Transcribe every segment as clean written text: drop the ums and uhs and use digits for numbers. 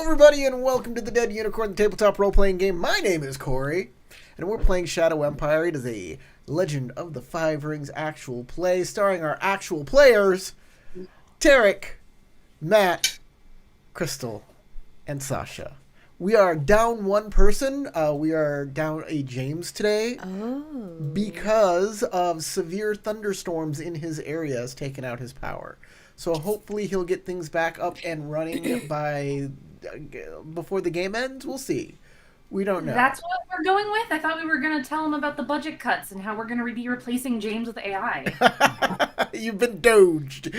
everybody, and welcome to the Dead Unicorn tabletop role-playing game. My name is Corey, and we're playing Shadow Empire. It is a Legend of the Five Rings actual play, starring our actual players, Tarek, Matt, Crystal, and Sasha. We are down one person. We are down a James today because of severe thunderstorms in his area has taken out his power. So hopefully he'll get things back up and running by before the game ends. We'll see. We don't know. That's what we're going with? I thought we were going to tell him about the budget cuts and how we're going to be replacing James with AI. You've been doged.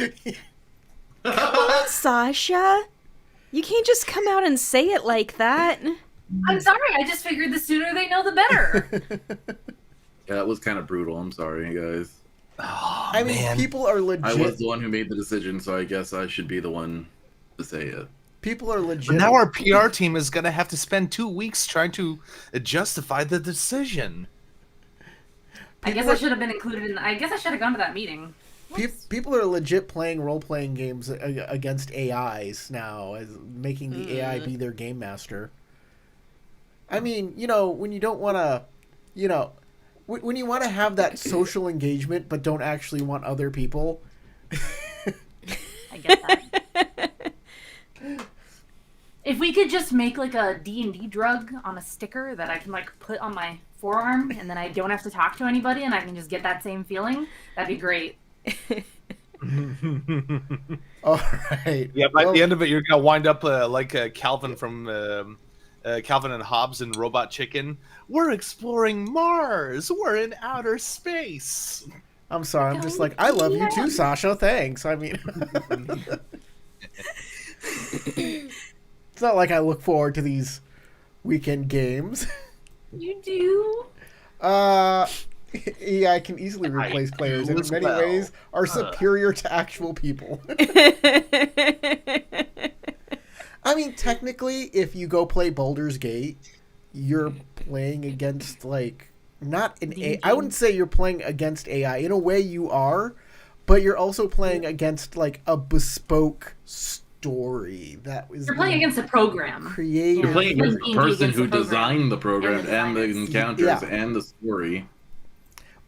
Come on, Sasha. You can't just come out and say it like that. I'm sorry. I just figured the sooner they know, the better. Yeah, that was kind of brutal. I'm sorry, guys. Oh, I mean, people are legit. I was the one who made the decision, so I guess I should be the one to say it. People are legit. But now our PR team is going to have to spend 2 weeks trying to justify the decision. I guess I should have been included in. I guess I should have gone to that meeting. People are legit playing role-playing games against AIs now, as making the AI be their game master. I mean, you know, when you don't want to, you know, when you want to have that social engagement but don't actually want other people. I get that. If we could just make like a D&D drug on a sticker that I can like put on my forearm and then I don't have to talk to anybody and I can just get that same feeling, that'd be great. All right. Yeah, by the end of it, you're gonna wind up like Calvin from Calvin and Hobbes and Robot Chicken. We're exploring Mars. We're in outer space. I'm sorry. I'm just like, I love you too, Sasha. Thanks. I mean, it's not like I look forward to these weekend games. You do? AI can easily replace players and in many ways are superior to actual people. I mean, technically, if you go play Baldur's Gate, you're playing against, like, not an AI. I wouldn't say you're playing against AI. In a way, you are, but you're also playing against, like, a bespoke story that was. You're playing against a program. Created. You're playing against the person who designed the program and the encounters and the story.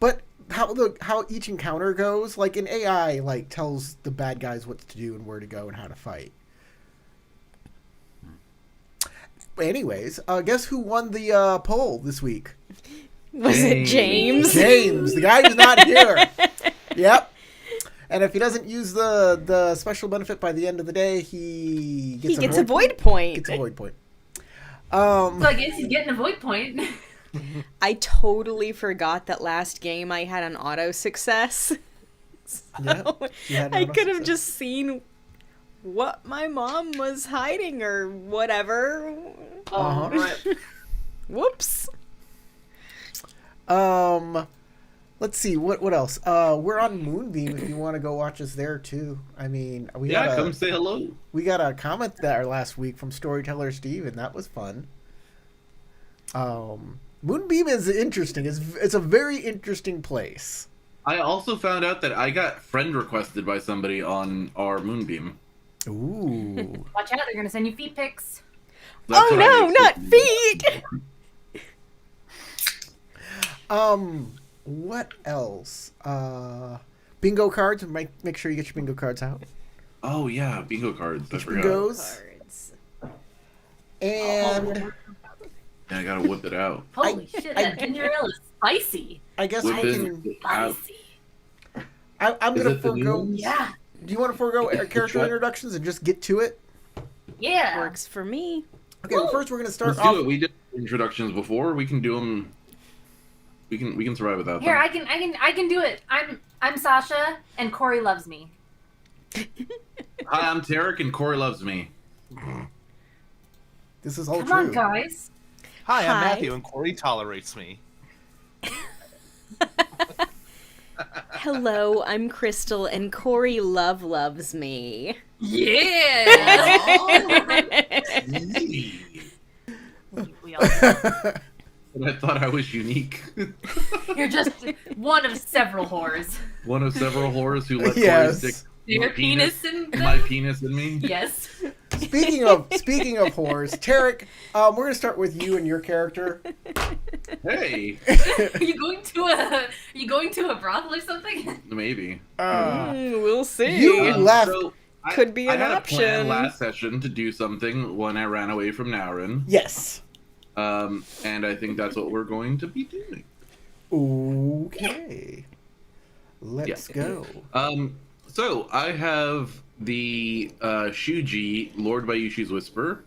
But how each encounter goes, like, an AI, like, tells the bad guys what to do and where to go and how to fight. Anyways, guess who won the poll this week? Was it James? James, the guy who's not here. Yep. And if he doesn't use the special benefit by the end of the day, he gets a void point. Gets a void point. So I guess he's getting a void point. I totally forgot that last game I had an auto success. So I could have just seen what my mom was hiding or whatever. Whoops. Let's see what else. We're on Moonbeam if you want to go watch us there too. I mean, come say hello. We got a comment there last week from Storyteller Steve, and that was fun. Moonbeam is interesting. It's a very interesting place. I also found out that I got friend requested by somebody on our Moonbeam. Ooh. Watch out, they're going to send you feet pics. That's no, not feet! What else? Bingo cards. Make sure you get your bingo cards out. Oh, yeah, bingo cards. I forgot. Bingos. And... Yeah, I gotta whip it out. Holy shit, that ginger ale is spicy. I guess Whip I can... Spicy. I'm going to forego... Yeah. Do you want to forego our character introductions and just get to it? Yeah. Works for me. Okay, well, first we're going to start Let's do it. We did introductions before. We can do them... We can survive without Here, them. I can do it. I'm Sasha, and Corey loves me. Hi, I'm Tarek, and Corey loves me. This is all Come true. on, guys. Hi, I'm Hi. Matthew, and Corey tolerates me. Hello, I'm Crystal, and Corey loves me. Yeah. We all But I thought I was unique. You're just one of several whores. One of several whores who let Yes. Corey stick Your penis in them? my penis in me. Yes. speaking of whores, Tarek, we're gonna start with you and your character. Hey, Are you going to a brothel or something? maybe. We'll see. You left. So Could be an I had option. a plan last session to do something when I ran away from Naurin. Yes. And I think that's what we're going to be doing. Okay. Let's go. So I have the Shuji, Lord Bayushi's Whispers,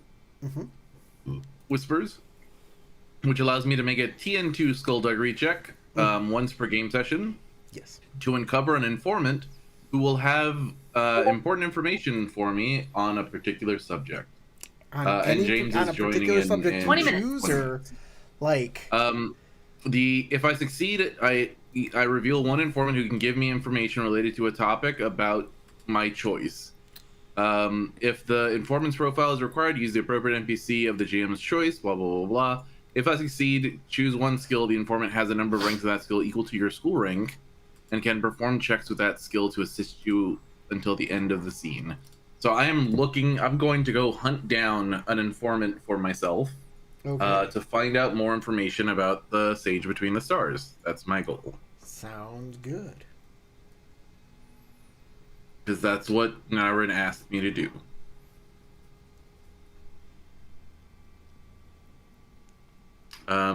which allows me to make a TN2 skullduggery check once per game session. Yes. To uncover an informant who will have important information for me on a particular subject. And James is joining in 20 minutes. Or like if I succeed, I reveal one informant who can give me information related to a topic about my choice. If the informant's profile is required, use the appropriate NPC of the GM's choice. Blah blah blah blah. If I succeed, choose one skill. The informant has a number of ranks of that skill equal to your school rank, and can perform checks with that skill to assist you until the end of the scene. So I'm going to go hunt down an informant for myself to find out more information about the Sage Between the Stars. That's my goal. Sounds good. Because that's what Naurin asked me to do.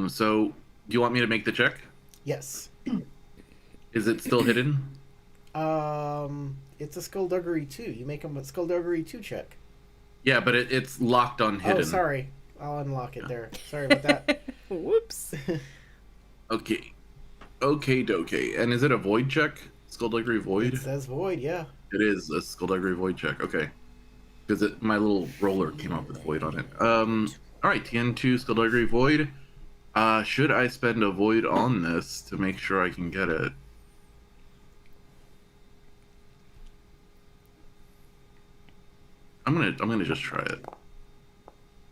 So, do you want me to make the check? Yes. Is it still hidden? It's a skullduggery 2. You make a skullduggery 2 check. Yeah, but it's locked on hidden. Oh, sorry. I'll unlock it there. Sorry about that. Whoops. Okay. Okay, dokie. And is it a void check? Skullduggery void? It says void, yeah. It is a skullduggery void check. Okay. Because my little roller came up with void on it. Alright, TN2 skullduggery void. Should I spend a void on this to make sure I can get it? I'm gonna just try it. I'm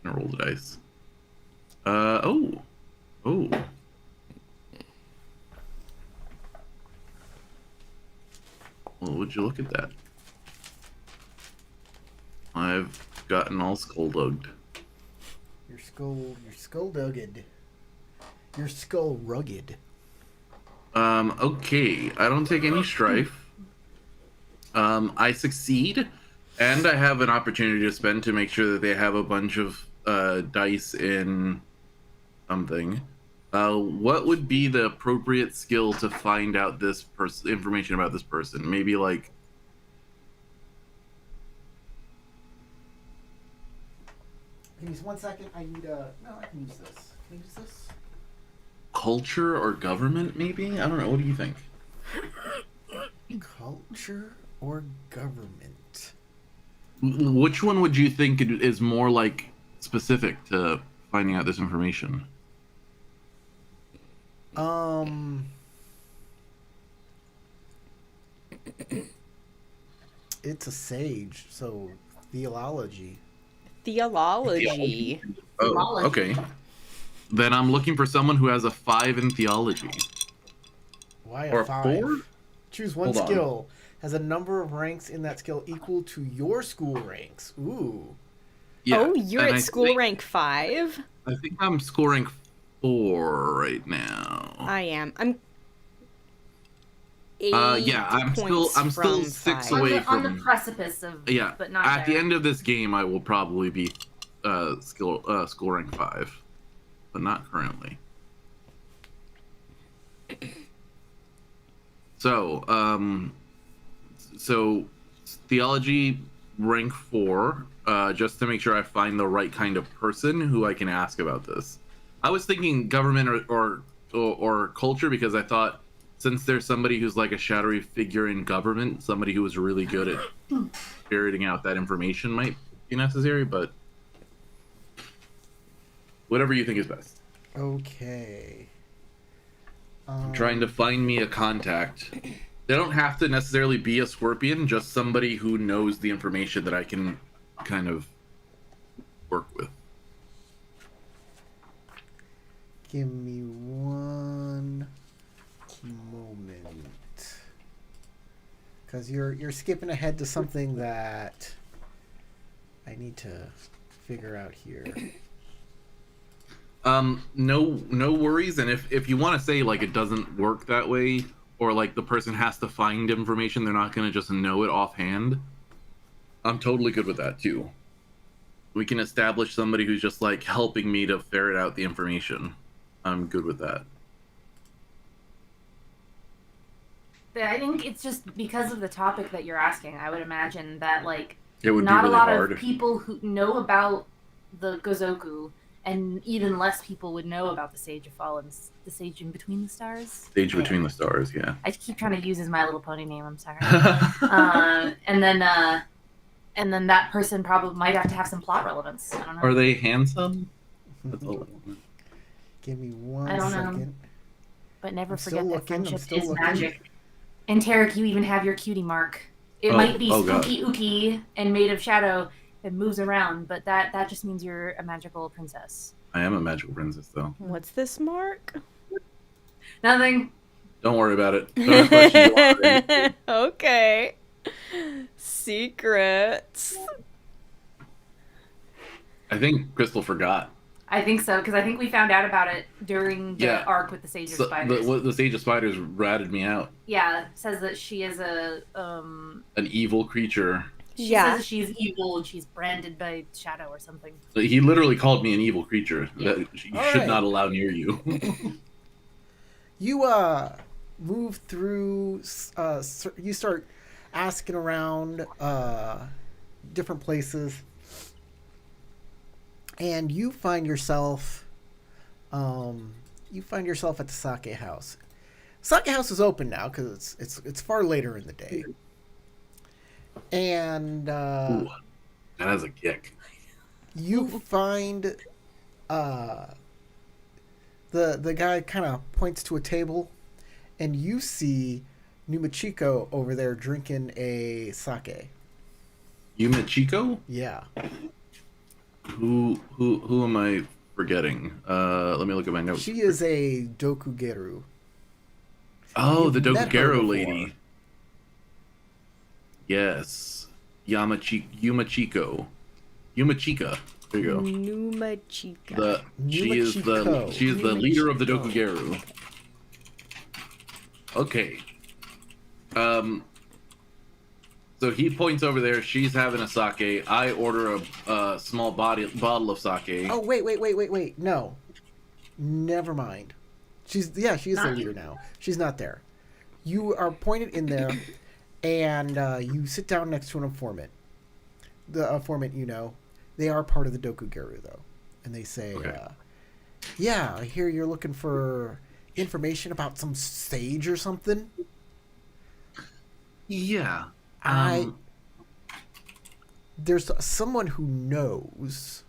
gonna roll the dice. Oh. Well, would you look at that? I've gotten all skulldugged. Your skulldugged. Your skull rugged. Okay. I don't take any strife. I succeed, and I have an opportunity to spend to make sure that they have a bunch of dice in something. What would be the appropriate skill to find out this information about this person? Maybe like Can you use 1 second? I need no, I can use this. Can I use this? culture or government, maybe? I don't know. What do you think? Culture or government? Which one would you think is more like specific to finding out this information? It's a sage, so theology. Theology. Oh, okay. Then I'm looking for someone who has a 5 in theology. Why Or a 5? 4? Choose one Hold on. skill. Has a number of ranks in that skill equal to your school ranks. Ooh. Yeah. Oh, you're and at I school think- rank 5? I think I'm scoring 4 right now. I am. I'm 8 Yeah, I'm still points 6 from away 5. On the from. precipice of, Yeah. but not At the there. end of this game, I will probably be scoring 5, but not currently. So, so theology rank 4, just to make sure I find the right kind of person who I can ask about this. I was thinking government or culture, because I thought since there's somebody who's like a shadowy figure in government, somebody who was really good at ferreting out that information might be necessary, but whatever you think is best. Okay. Trying to find me a contact. They don't have to necessarily be a scorpion, just somebody who knows the information that I can kind of work with. Give me one moment. Because you're skipping ahead to something that I need to figure out here. No worries. And if you want to say like it doesn't work that way, or like the person has to find information, they're not gonna just know it offhand, I'm totally good with that too. We can establish somebody who's just like helping me to ferret out the information. I'm good with that. I think it's just because of the topic that you're asking. I would imagine that like It would not be really a lot hard. of people who know about the Gozoku, and even less people would know about the Sage of Fallen, the Sage in Between the Stars. Sage Between the Stars, yeah. I keep trying to use his My Little Pony name. I'm sorry. And then that person probably might have to have some plot relevance. I don't know. Are they handsome? That's all. Give me one I don't second. know. But never I'm forget still that looking, I'm friendship still is looking. magic. And Tarek, you even have your cutie mark. It Oh, might be oh God. spooky ooky and made of shadow and moves around, but that just means you're a magical princess. I am a magical princess, though. What's this mark? Nothing. Don't worry about it. Don't ask questions you want already. Okay. Secrets. I think Crystal forgot. I think so, because I think we found out about it during the Yeah. arc with the Sage of So, Spiders. the Sage of Spiders ratted me out. Yeah, says that she is An evil creature. she Yeah. says she's evil and she's branded by shadow or something. He literally called me an evil creature that you should Alright. not allow near you. You move through. You start asking around different places, and you find yourself. You find yourself at the sake house. Sake house is open now because it's far later in the day, and Ooh, that has a kick. you find the guy kind of points to a table, and you see Numachiko over there drinking a sake. Yumachiko? Yeah. Who am I forgetting? Let me look at my notes. She is a dokugeru. Oh, the You've met her Dokugero before. lady. Yes. Yumachiko. Yumachika. There you go. Numachika. She is the leader of the Dokugeru. Okay. So he points over there. She's having a sake. I order a small bottle of sake. Oh, wait. No. Never mind. She is the leader now. She's not there. You are pointed in there, and you sit down next to an informant. The informant, they are part of the Dokugeru, though. And they say, Okay. yeah, I hear you're looking for information about some sage or something. Yeah. There's someone who knows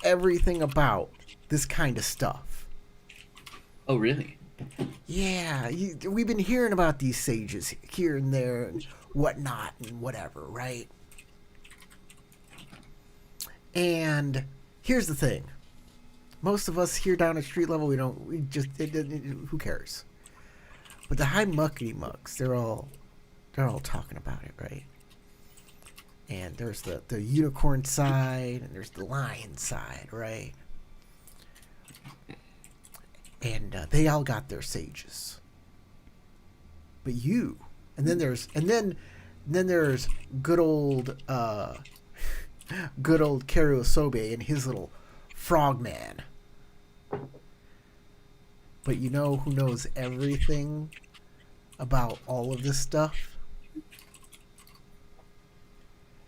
everything about this kind of stuff. Oh, really? Yeah, we've been hearing about these sages here and there and whatnot and whatever, right? And here's the thing. Most of us here down at street level, who cares? But the high muckety mucks, they're all talking about it, right? And there's the unicorn side and there's the lion side, right? And they all got their sages. But you, and then there's good old Karu Asobe and his little frogman. But you know who knows everything about all of this stuff?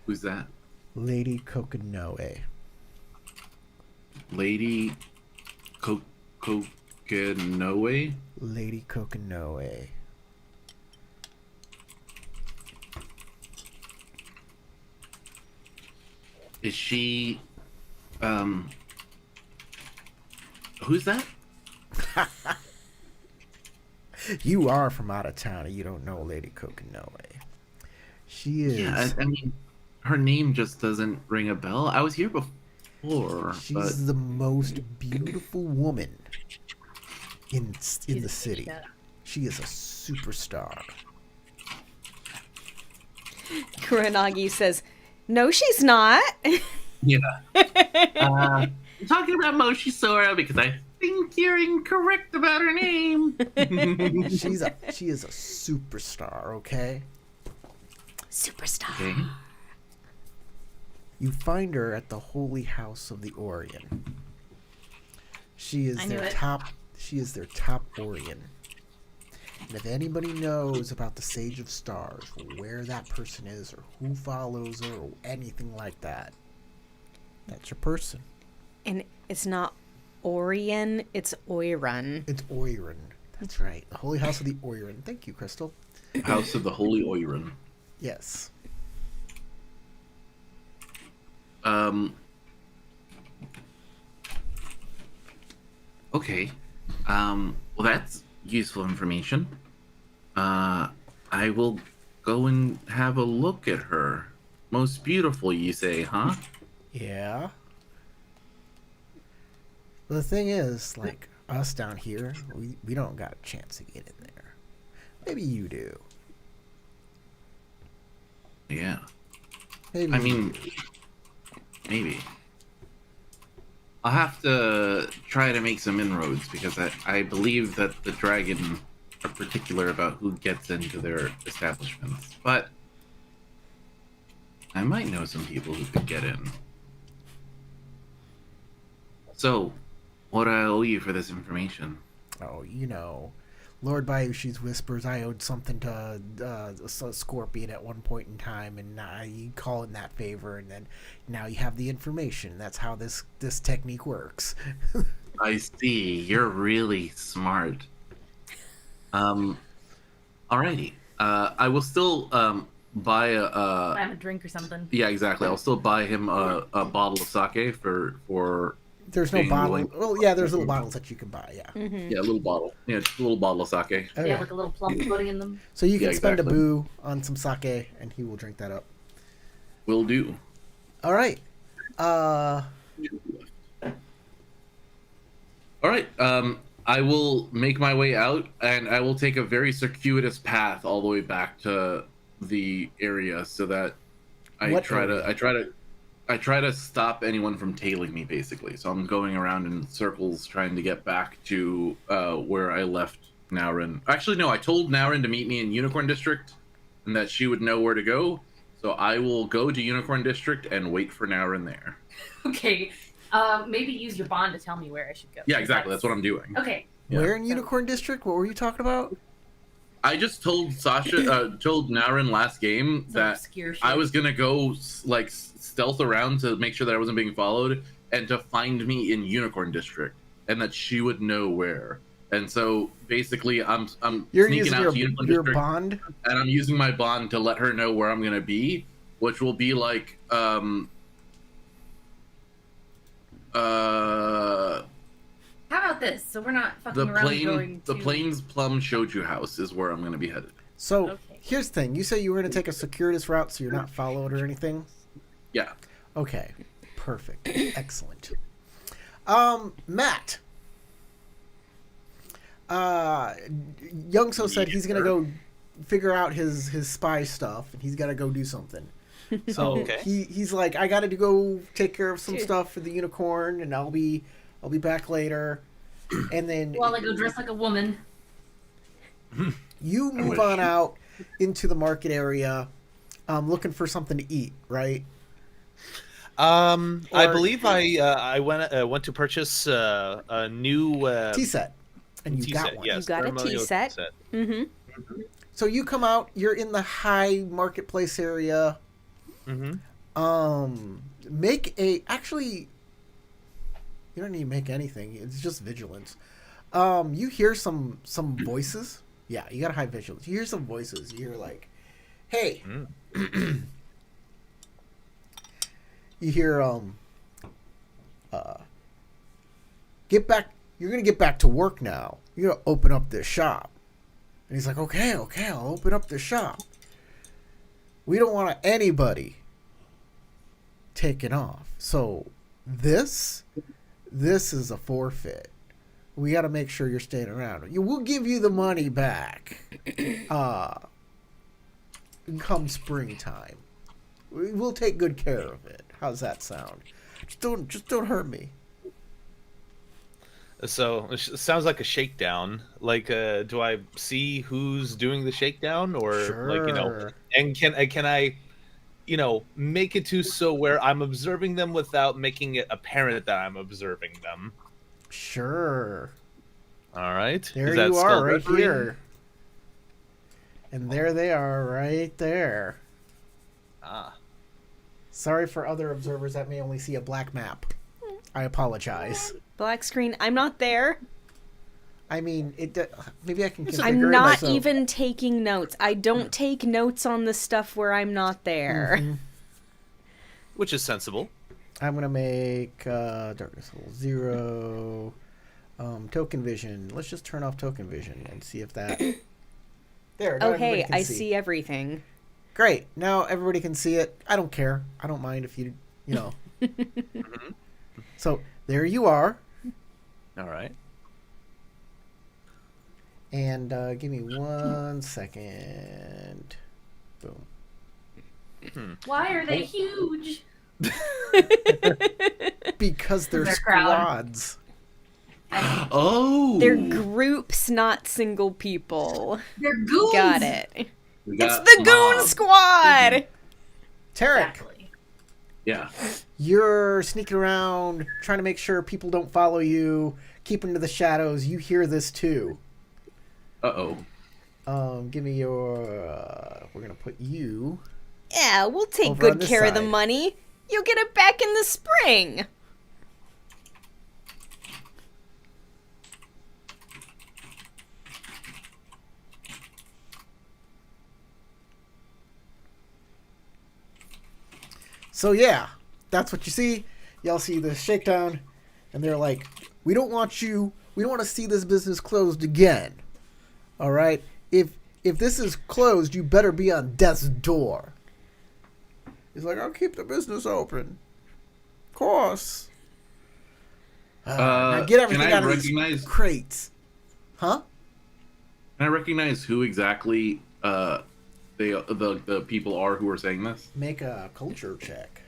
Who's that? Lady Kokanoe. Lady Kokanoe? Lady Kokanoe. Is she who's that? You are from out of town and you don't know Lady Kokanoe. She is. Yeah, I mean, her name just doesn't ring a bell. I was here before, She's but the most beautiful woman in the city. She is a superstar. Kuranagi says, No, she's not. Yeah. I'm talking about Moshisora because I think you're incorrect about her name. She is a superstar, okay? Superstar. Okay. You find her at the Holy House of the Orient. She is their top Orient. And if anybody knows about the Sage of Stars, or where that person is, or who follows her, or anything like that, that's your person. And it's not Orion, it's Oiran. It's Oiran. That's right. The Holy House of the Oiran. Thank you, Crystal. House of the Holy Oiran. Yes. Okay. Well, that's useful information. I will go and have a look at her. Most beautiful, you say, huh? Yeah. Well, the thing is, like, us down here, we don't got a chance to get in there. Maybe you do. Yeah. Maybe. I mean, maybe. I'll have to try to make some inroads because I believe that the dragon are particular about who gets into their establishments. But I might know some people who could get in. So, what do I owe you for this information? Oh, you know, Lord Bayushi's whispers I owed something to a Scorpion at one point in time, and you call in that favor, and then now you have the information. That's how this technique works. I see. You're really smart. Alrighty. I will still buy Have a drink or something. Yeah, exactly. I'll still buy him a bottle of sake for. There's no bottle. Well, yeah, there's little bottles that you can buy. Yeah. Mm-hmm. Yeah, a little bottle. Yeah, just a little bottle of sake. Oh, Yeah, like a little plum pudding in them. So you can spend exactly. a boo on some sake, and he will drink that up. Will do. All right. All right. I will make my way out, and I will take a very circuitous path all the way back to the area, so that I try to stop anyone from tailing me, basically. So I'm going around in circles trying to get back to where I left Naurin. Actually, no, I told Naurin to meet me in Unicorn District and that she would know where to go. So I will go to Unicorn District and wait for Naurin there. Okay. Maybe use your bond to tell me where I should go. Yeah, exactly. That's what I'm doing. Okay. Yeah. Where in Unicorn District? What were you talking about? I just told told Naurin last game Some that obscure shit. I was gonna go like stealth around to make sure that I wasn't being followed, and to find me in Unicorn District, and that she would know where. And so basically, I'm You're sneaking using out to Unicorn your District, bond. and I'm using my bond to let her know where I'm gonna be, which will be like How about this? So we're not fucking around going to... the Plains Plum Shoju House is where I'm gonna be headed. So Okay. here's the thing. You say you were going to take a circuitous route, so you're not followed or anything. Yeah. Okay. Perfect. Excellent. Matt. Youngso said he's gonna go figure out his spy stuff, and he's got to go do something. So Okay. he's like, I got to go take care of some stuff for the unicorn, and I'll be back later. And then Well, I go dress like a woman. you move on out into the market area, looking for something to eat, right? I believe I went to purchase a new Tea set, and you tea got set. one. Yes, You got a ceremonial tea set. Mm-hmm. So you come out. You're in the high marketplace area. Mm-hmm. Make a actually. You don't need to make anything. It's just vigilance. You hear some voices. Yeah, you got a high vigilance. You hear some voices. You hear like, "Hey." You hear get back. You're gonna get back to work now. You're gonna open up this shop. And he's like, okay, I'll open up the shop. We don't want anybody taken off. So this is a forfeit. We got to make sure you're staying around. We'll give you the money back come springtime. We'll take good care of it. How's that sound? Just don't hurt me. So it sounds like a shakedown. Like, do I see who's doing the shakedown, or Sure. And can I, make it to so where I'm observing them without making it apparent that I'm observing them? Sure. All right. There Is that you are, spelled right referee? here. And there they are, right there. Ah. Sorry for other observers that may only see a black map. I apologize. Black screen. I'm not there. I mean, maybe I can configure I'm it not so- even taking notes. I don't take notes on the stuff where I'm not there. Mhm. Which is sensible. I'm going to make darkness level 0. Token vision. Let's just turn off token vision and see if that... There, now Oh, everybody hey, can I see everything. Great. Now everybody can see it. I don't care. I don't mind if you know. So, there you are. All right. And give me 1 second. Boom. Why are they huge? Because they're Their crowd. squads. Oh, They're groups, not single people. They're goons. Got it. we It's got the Goon mob. Squad! Tarek, Exactly. Yeah. you're sneaking around, trying to make sure people don't follow you, keeping to the shadows. You hear this too. Uh-oh. Give me your... we're going to put you... Yeah, we'll take Over on good this care of the side. money. You'll get it back in the spring. So yeah, that's what you see. Y'all see the shakedown, and they're like, we don't want to see this business closed again. All right? If this is closed, you better be on death's door. He's like, I'll keep the business open. Of course. Now get everything can I out of recognize? these crates. Huh? Can I recognize who exactly the people are who are saying this? Make a culture check.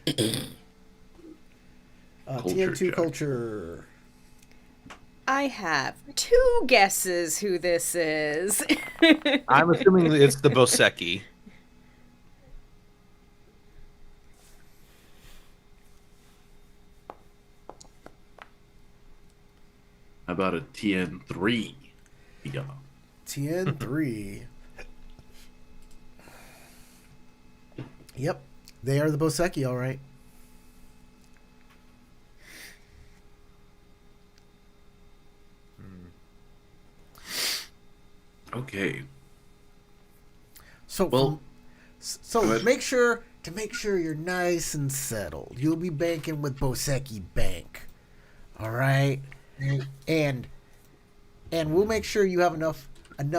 Culture TN2 check. culture. I have 2 guesses who this is. I'm assuming it's the Boseki. How about a TN3? Yeah. TN3. Yep. They are the Boseki, all right. Okay. So, Well, so go ahead. make sure you're nice and settled. You'll be banking with Boseki Bank, all right? And we'll make sure you have enough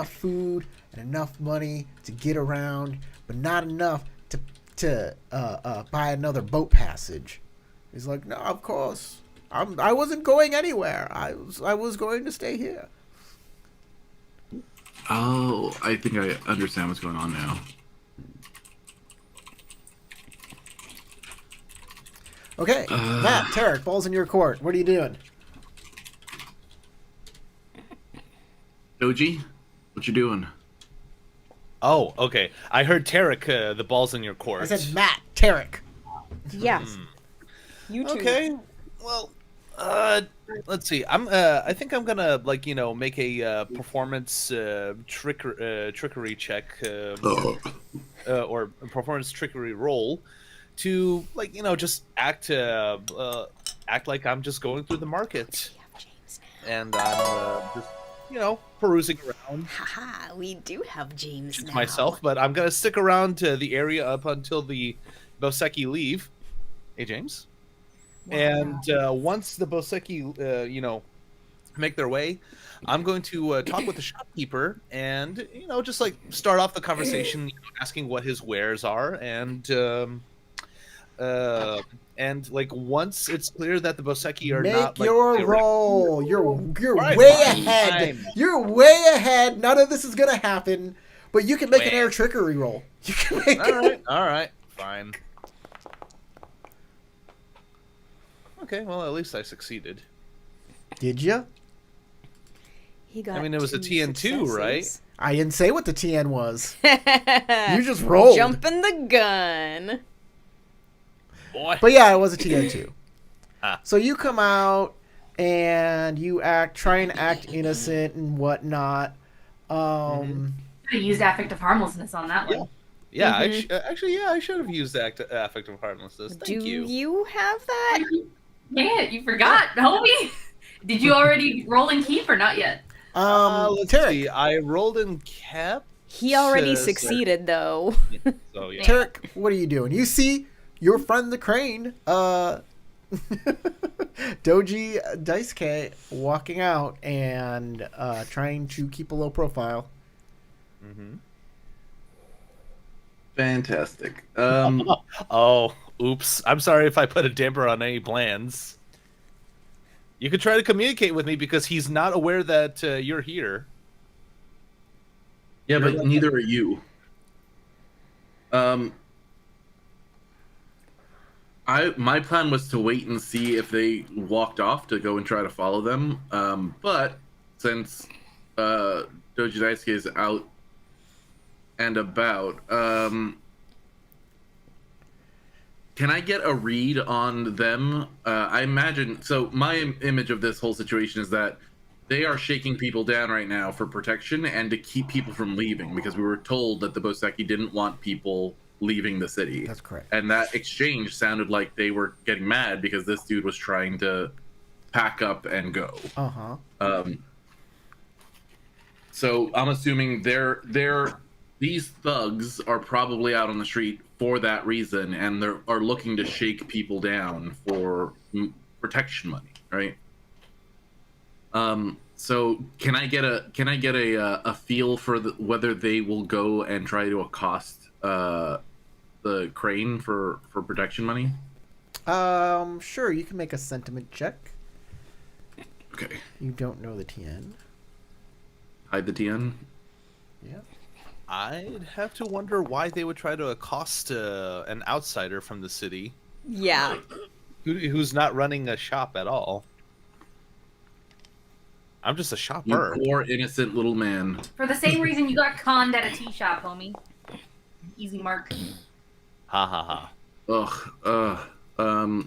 food and enough money to get around, but not enough to buy another boat passage. He's like, no, of course, I wasn't going anywhere. I was going to stay here. Oh, I think I understand what's going on now. Okay, Matt, Tarek, ball's in your court. What are you doing? Doji, what you doing? Oh, okay. I heard Tarek, the ball's in your court. I said Matt, Tarek. Yeah. You two. Okay. Well, let's see. I think I'm gonna make a performance trickery check or a performance trickery roll to just act like I'm just going through the market and I'm just perusing around Haha, we do have James now. myself. But I'm gonna stick around to the area up until the Boseki leave. Hey, James. And once the Boseki, make their way, I'm going to talk with the shopkeeper and, just start off the conversation, asking what his wares are, and once it's clear that the Boseki are Make not your direct- roll. You're Right, way fine, ahead. fine. You're way ahead. None of this is gonna happen. But you can make an Wait. air trickery roll. You can make All right, fine. Okay, well, at least I succeeded. Did you? He got. I mean, it was a TN2, right? I didn't say what the TN was. You just rolled. Jumping the gun. Boy. But yeah, it was a TN2. Ah. So you come out and you try and act innocent and whatnot. I used affective harmlessness on that one. Yeah, I should have used affective harmlessness. Thank Do you. you have that? Yeah, you forgot, homie. Did you already roll and keep or not yet? Let's Tarek. see. I rolled and kept. He already succeeded, though. So yeah. Tarek, what are you doing? You see your friend the crane, Doji Daisuke, walking out and trying to keep a low profile. Mm-hmm. Fantastic. Oh, oops. I'm sorry if I put a damper on any plans. You could try to communicate with me because he's not aware that you're here. Yeah, but neither are you. My plan was to wait and see if they walked off to go and try to follow them. But since Doji Daisuke is out and about, can I get a read on them? I imagine. So my image of this whole situation is that they are shaking people down right now for protection and to keep people from leaving, because we were told that the Boseki didn't want people leaving the city. That's correct. And that exchange sounded like they were getting mad because this dude was trying to pack up and go. So I'm assuming these thugs are probably out on the street for that reason, and they are looking to shake people down for protection money, right? So can I get a feel for whether they will go and try to accost the crane for protection money? Sure. You can make a sentiment check. Okay. You don't know the TN. Hide the TN. Yeah. I'd have to wonder why they would try to accost an outsider from the city. Yeah. Who's not running a shop at all. I'm just a shopper. You poor innocent little man. For the same reason you got conned at a tea shop, homie. Easy mark. Ha ha ha.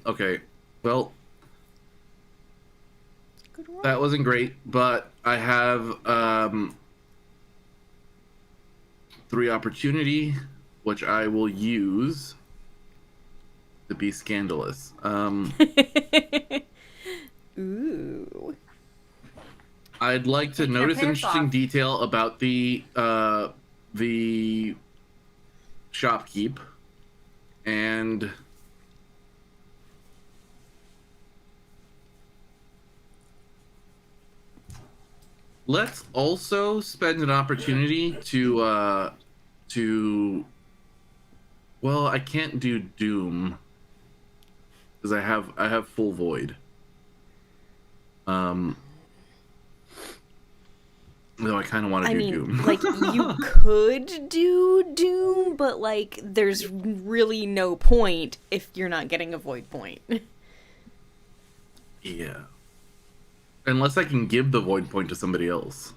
Okay. Well, Good one. that wasn't great, but I have 3 opportunity, which I will use to be scandalous. Ooh. I'd like to notice an interesting detail about the shopkeep, and let's also spend an opportunity to well, I can't do Doom because I have full void. Though I kind of want to do Doom. Like, you could do Doom, but, like, there's really no point if you're not getting a void point. Yeah. Unless I can give the void point to somebody else.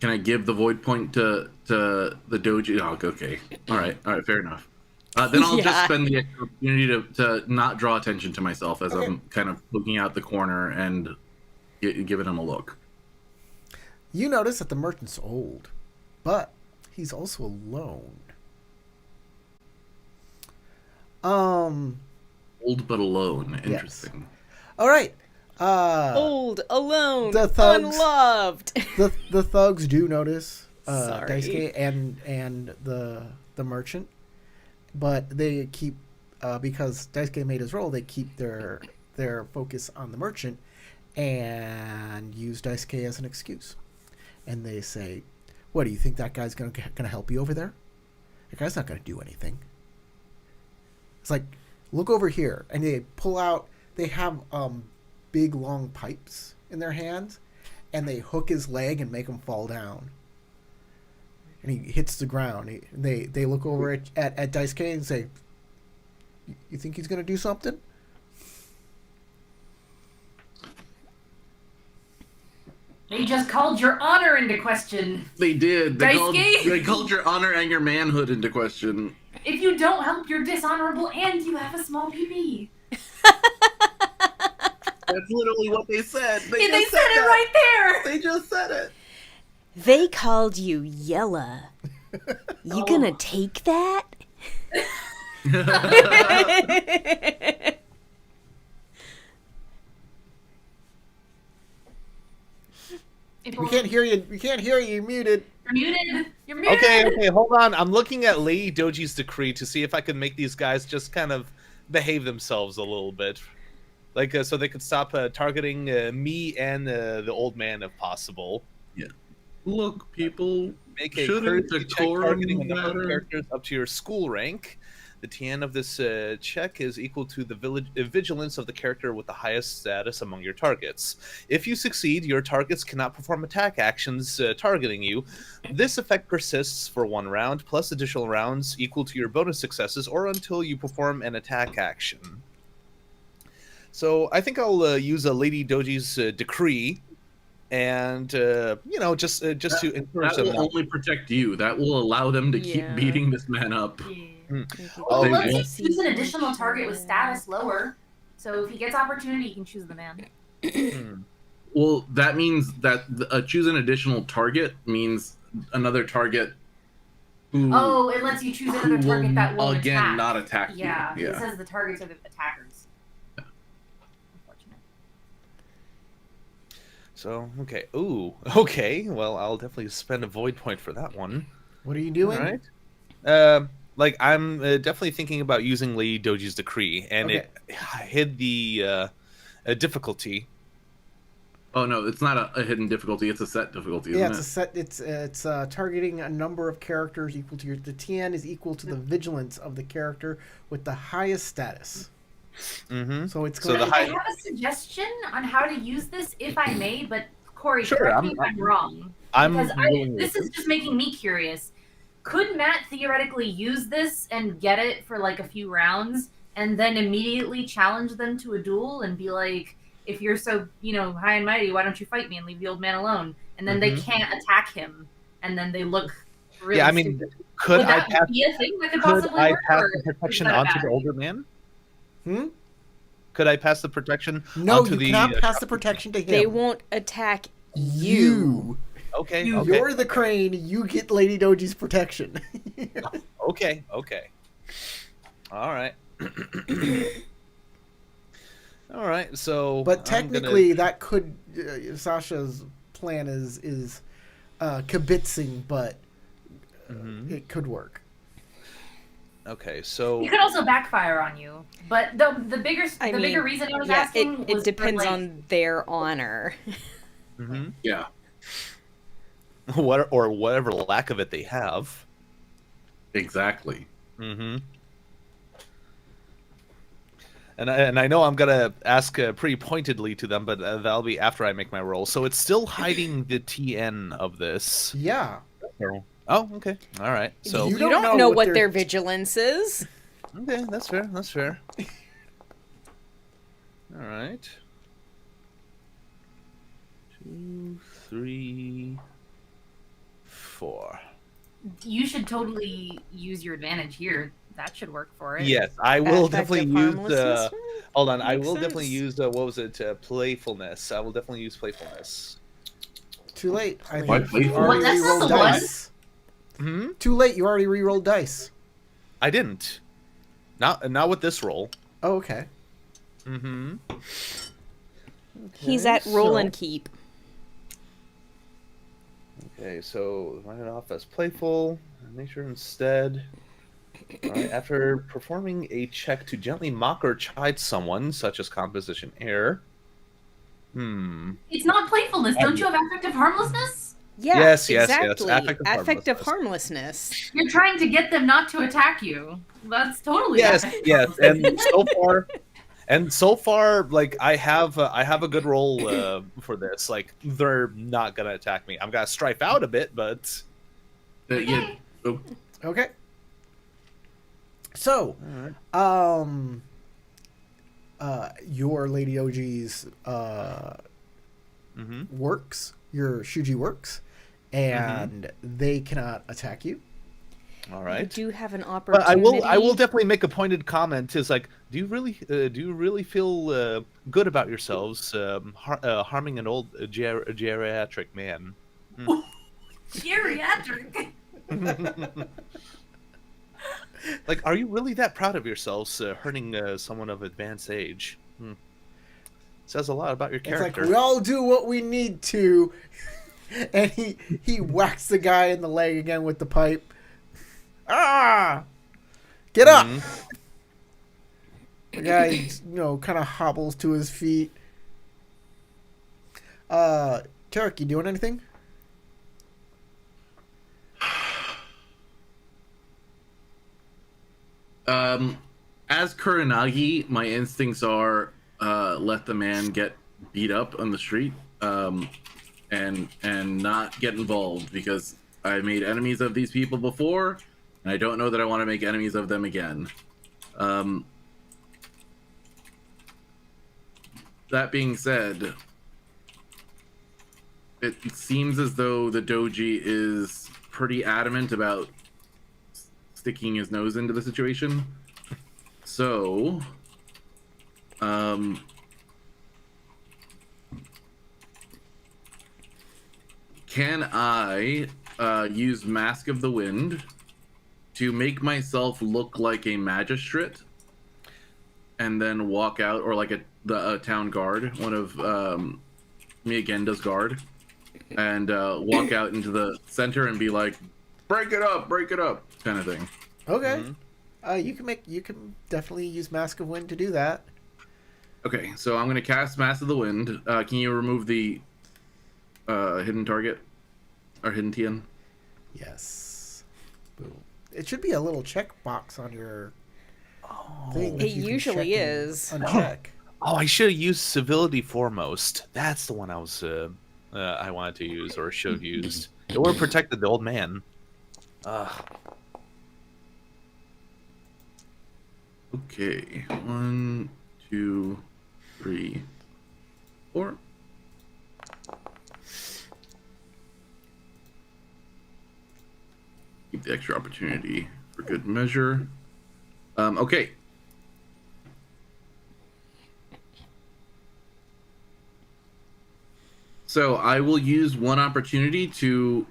Can I give the void point to the doji? Oh, okay. All right, fair enough. Then I'll just spend the opportunity to not draw attention to myself as I'm kind of looking out the corner and giving him a look. You notice that the merchant's old, but he's also alone. Old but alone. Interesting. Yes. All right. Old, alone, the thugs, unloved. the thugs do notice Sorry. Daisuke and the merchant, but they keep because Daisuke made his roll. They keep their focus on the merchant and use Daisuke as an excuse. And they say, "What do you think that guy's gonna help you over there? That guy's not gonna do anything." It's like, look over here, and they pull out. They have big long pipes in their hands, and they hook his leg and make him fall down. And he hits the ground. They look over at Daisuke and say, You think he's gonna do something? They just called your honor into question. They did. They Daisuke? called your honor and your manhood into question. If you don't help, you're dishonorable and you have a small PP. That's literally what they said. They said it right there. They just said it. They called you Yella. You gonna take that? We can't hear you. We can't hear you. You're muted. You're muted. You're muted. Okay, hold on. I'm looking at Lady Doji's decree to see if I can make these guys just kind of behave themselves a little bit. Like, so they could stop targeting me and the old man if possible. Yeah. Look, people, Make a shouldn't courtesy check decorum targeting a number of matter? characters up to your school rank. The TN of this check is equal to the vigilance of the character with the highest status among your targets. If you succeed, your targets cannot perform attack actions targeting you. This effect persists for 1 round, plus additional rounds equal to your bonus successes, or until you perform an attack action. So I think I'll use a Lady Doji's decree, and just to encourage That them. will only protect you. That will allow them to keep Yeah. beating this man up. Well, They let's won't. choose an additional target with status lower. So if he gets opportunity, he can choose the man. Well, that means that choose an additional target means another target. Who, Oh, it lets you choose who another target that will again attack. not attack Yeah, you. it says the targets are the attackers. Unfortunate. So, okay. Ooh, okay. Well, I'll definitely spend a void point for that one. What are you doing? All right. Like, I'm definitely thinking about using Lady Doji's decree, and it hid the difficulty. Oh no, it's not a hidden difficulty. It's a set difficulty. Isn't Yeah, it's it? a set. It's targeting a number of characters equal to your. The TN is equal to the vigilance of the character with the highest status. Mm-hmm. So it's So going. the I high- have a suggestion on how to use this, if I may, but Corey, Sure, correct me if I'm wrong. I'm Because willing this with is just making me curious. Could Matt theoretically use this and get it for like a few rounds and then immediately challenge them to a duel and be like, if you're so, high and mighty, why don't you fight me and leave the old man alone? And then they can't attack him and then they look really Yeah, I mean, stupid. could Would I that pass? be a thing that could Could possibly I work? pass Or the is protection that a onto bad the idea? older man? Hmm? Could I pass the protection? No, onto you the, cannot pass the protection to him. They won't attack you. You. Okay. You- Okay. You're the crane. You get Lady Doji's protection. Okay. Okay. All right. All right. So, But I'm technically, that could Sasha's plan is kibitzing, but it could work. Okay. So. It could also backfire on you. But the bigger reason I was asking was it depends for, like, on their honor. Mhm. Yeah. Whatever lack of it they have. Exactly. Mm-hmm. And I know I'm gonna ask pretty pointedly to them, but that'll be after I make my roll. So it's still hiding the TN of this. Yeah. Oh, okay. All right. So You You don't don't know know what what their- their vigilance is. okay, that's fair. That's fair. All right. 2, 3, 4. You should totally use your advantage here. That should work for it. Yes, I will Affective definitely use. harmlessness? Hold on, I Makes will sense. definitely use. What was it? Playfulness. I will definitely use playfulness. Too late. I Why think you playful? already That's not re-rolled the one. dice. Hmm. Too late. You already re-rolled dice. I didn't. Not with this roll. Oh, okay. Mm-hmm. He's at roll and keep. Okay, so write it off as playful. Make sure instead. All right, after performing a check to gently mock or chide someone, such as composition error. It's not playfulness. Don't you have affective harmlessness? Yeah, Yes, yes, yes. exactly. Affective harmlessness. You're trying to get them not to attack you. That's totally Yes, affective yes, harmlessness. and so far, like I have a good roll for this. Like they're not gonna attack me. I'm gonna strife out a bit, but Yeah. Oh, Okay. So, Alright. your Lady OG's works, your Shuji works, and they cannot attack you. All right. You do have an opportunity. But I will definitely make a pointed comment. Is like, do you really feel good about yourselves harming an old geriatric man? Geriatric. Like, are you really that proud of yourselves hurting someone of advanced age? Says a lot about your character. It's like, we all do what we need to. And he whacks the guy in the leg again with the pipe. Ah! Get up! The guy, kind of hobbles to his feet. Tarek, you doing anything? As Kuranagi, my instincts are let the man get beat up on the street, and not get involved, because I made enemies of these people before, and I don't know that I want to make enemies of them again. That being said, it seems as though the Doji is pretty adamant about sticking his nose into the situation. So, can I use Mask of the Wind to make myself look like a magistrate and then walk out, or like the town guard, one of Miyagenda's guard, and walk out into the center and be like, break it up, kind of thing. Okay. You can definitely use Mask of Wind to do that. Okay, so I'm gonna cast Mask of the Wind. Can you remove the hidden target or hidden TN? Yes. Boom. It should be a little checkbox on your thing. It usually is. Uncheck. Oh, I should have used Civility Foremost. That's the one I wanted to use, or should have used. It would have protected the old man. Okay, 1, 2, 3, 4. Keep the extra opportunity for good measure. Okay. So I will use one opportunity to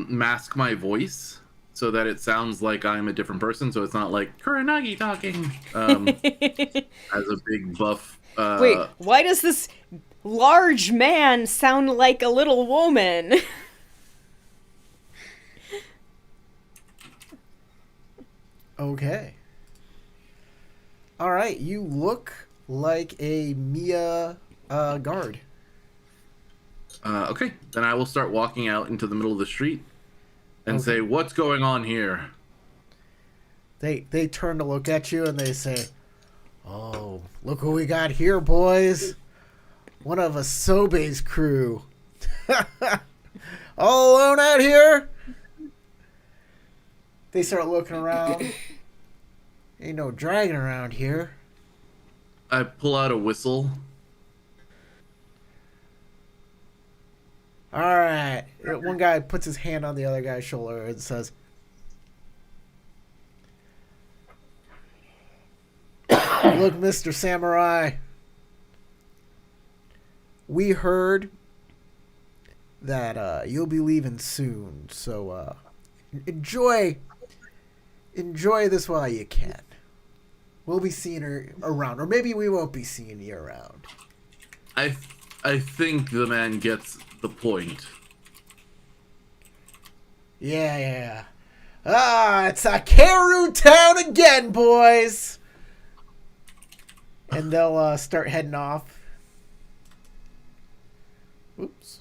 mask my voice so that it sounds like I'm a different person, so it's not like Kuranagi talking as a big buff. Wait, why does this large man sound like a little woman? Okay. All right, you look like a Mia guard. Okay, then I will start walking out into the middle of the street and say, "What's going on here?" They turn to look at you and they say, "Oh, look who we got here, boys! One of Asobe's crew. All alone out here." They start looking around. Ain't no dragon around here. I pull out a whistle. All right. One guy puts his hand on the other guy's shoulder and says, "Look, Mr. Samurai, we heard that you'll be leaving soon, so enjoy this while you can. We'll be seeing her around, or maybe we won't be seeing you around." I think the man gets the point. Yeah. It's Akeru Town again, boys. And they'll start heading off. Oops.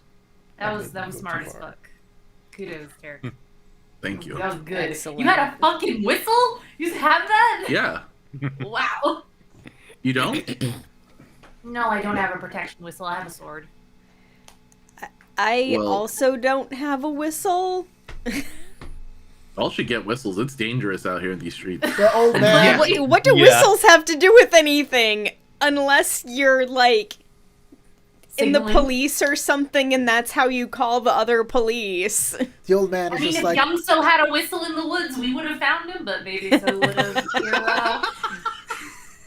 That was smart as fuck. Kudos, Derek. Thank you. That was good. Excellent. You had a fucking whistle? You just have that? Yeah. Wow. You don't? No, I don't have a protection whistle. I have a sword. I also don't have a whistle. All should get whistles. It's dangerous out here in these streets. The old man. What do whistles have to do with anything? Unless you're, like, in the Signaling. police or something, and that's how you call the other police. The old man I is mean, just if like, Youngsto had a whistle in the woods, we would have found him, but maybe so would have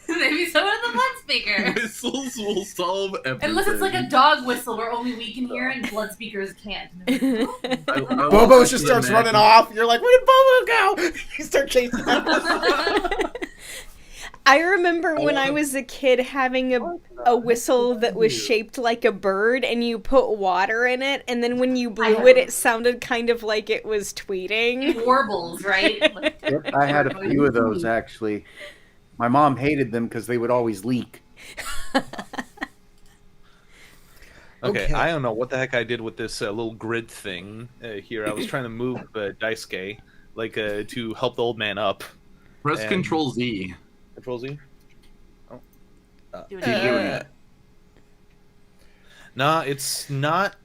maybe so would have the blood speaker. Whistles will solve everything. Unless it's like a dog whistle where only we can hear and blood speakers can't. Bobo just starts running off. You're like, where did Bobo go? You start chasing him. I remember when I was a kid having a whistle that was shaped like a bird, and you put water in it, and then when you blew it, it sounded kind of like it was tweeting. It warbles, right? Yep, I had a few of those, actually. My mom hated them because they would always leak. Okay, I don't know what the heck I did with this little grid thing here. I was trying to move Daisuke, like, to help the old man up. Press Control Z. Control Z? Oh. Keep doing it. Nah, it's not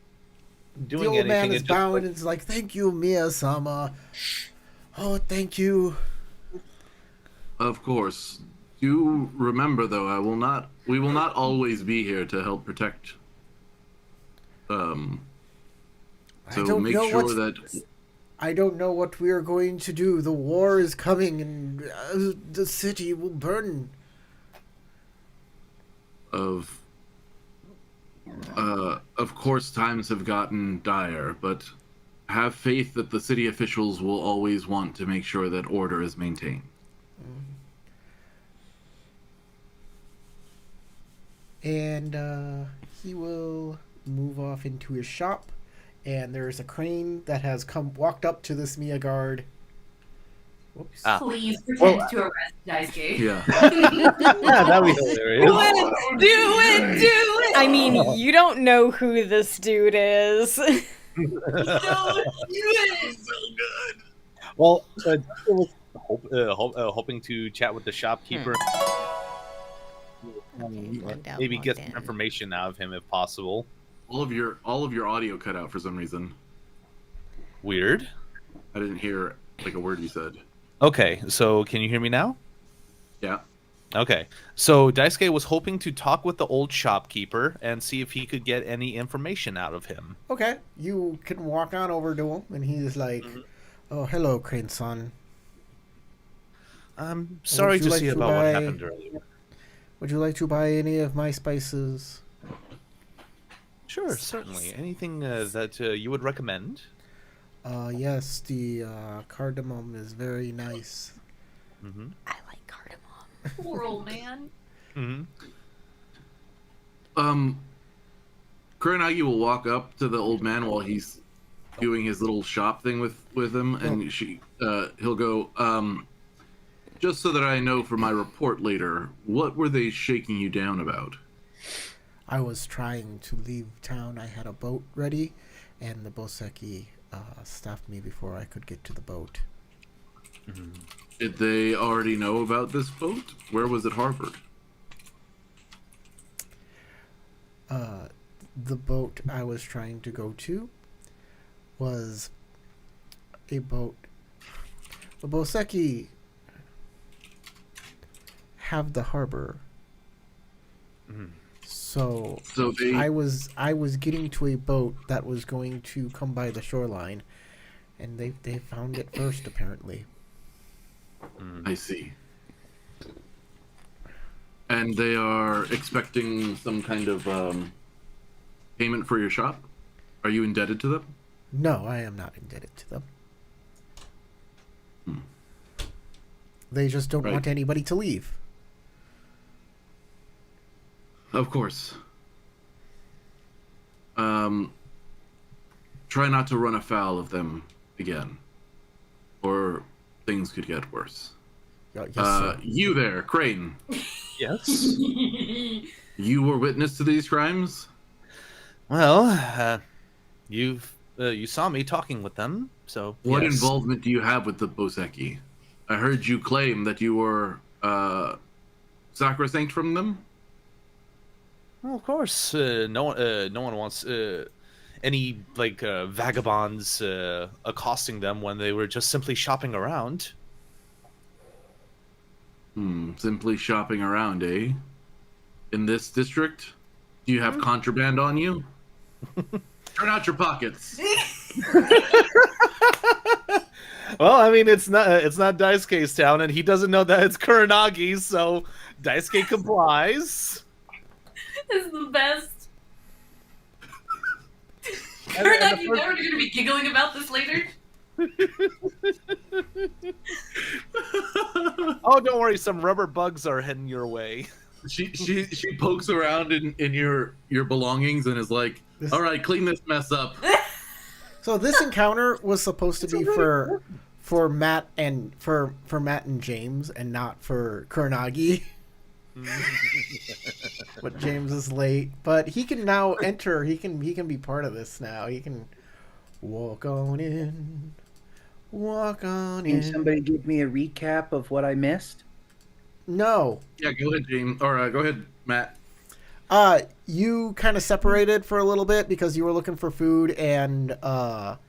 doing The old anything. man is It bowing just, and is like, thank you, Miya-sama. Oh, thank you. Of course. Do remember, though, we will not always be here to help protect. So make sure that. I don't know what we are going to do. The war is coming, and the city will burn. Of course, times have gotten dire, but have faith that the city officials will always want to make sure that order is maintained. And he will move off into his shop, and there's a crane that has walked up to this Mia guard. Whoops. Please pretend to arrest Daisuke. Yeah. yeah, that'd be hilarious. Do it! I mean, you don't know who this dude is. Well, it was hoping to chat with the shopkeeper. Maybe get some information out of him if possible. All of your audio cut out for some reason. Weird. I didn't hear like a word you said. Okay, so can you hear me now? Yeah. Okay, so Daisuke was hoping to talk with the old shopkeeper and see if he could get any information out of him. Okay, you can walk on over to him, and he's like, "Oh, hello, Crane-san. I'm sorry to see about what happened earlier. Would you like to buy any of my spices?" Sure, certainly. Anything that you would recommend? Yes, the cardamom is very nice. Mm-hmm. I like cardamom. Poor old man. Mm-hmm. Kurenagi will walk up to the old man while he's doing his little shop thing with him, and he'll go, just so that I know for my report later, what were they shaking you down about? I was trying to leave town. I had a boat ready, and the Boseki stopped me before I could get to the boat. Mm-hmm. Did they already know about this boat? Where was it harbored? The boat I was trying to go to was a boat. The Boseki have the harbor. Mm-hmm. So they... I was getting to a boat that was going to come by the shoreline, and they found it first, apparently. I see. And they are expecting some kind of payment for your shop? Are you indebted to them? No, I am not indebted to them. They just don't want anybody to leave. Of course. Try not to run afoul of them again, or things could get worse. Yes, sir. You there, Crane. Yes? You were witness to these crimes? Well, you saw me talking with them, so What yes. involvement do you have with the Boseki? I heard you claim that you were sacrosanct from them? Well, of course, no one wants any vagabonds accosting them when they were just simply shopping around. Simply shopping around, eh? in this district? Do you have contraband on you? Turn out your pockets. Well, I mean, it's not Daisuke's town, and he doesn't know that it's Kuranagi, so Daisuke complies. This is the best. Kuranagi, you know we're going to be giggling about this later. Oh, don't worry, some rubber bugs are heading your way. She pokes around in your belongings and is like, "All right, clean this mess up." So this encounter was supposed to be for Matt and for Matt and James, and not for Kuranagi. But James is late. But he can now enter. He can be part of this now. He can walk on in. Walk on in. Can somebody give me a recap of what I missed? No. Yeah, go ahead, James. Or go ahead, Matt. You kind of separated for a little bit because you were looking for food and a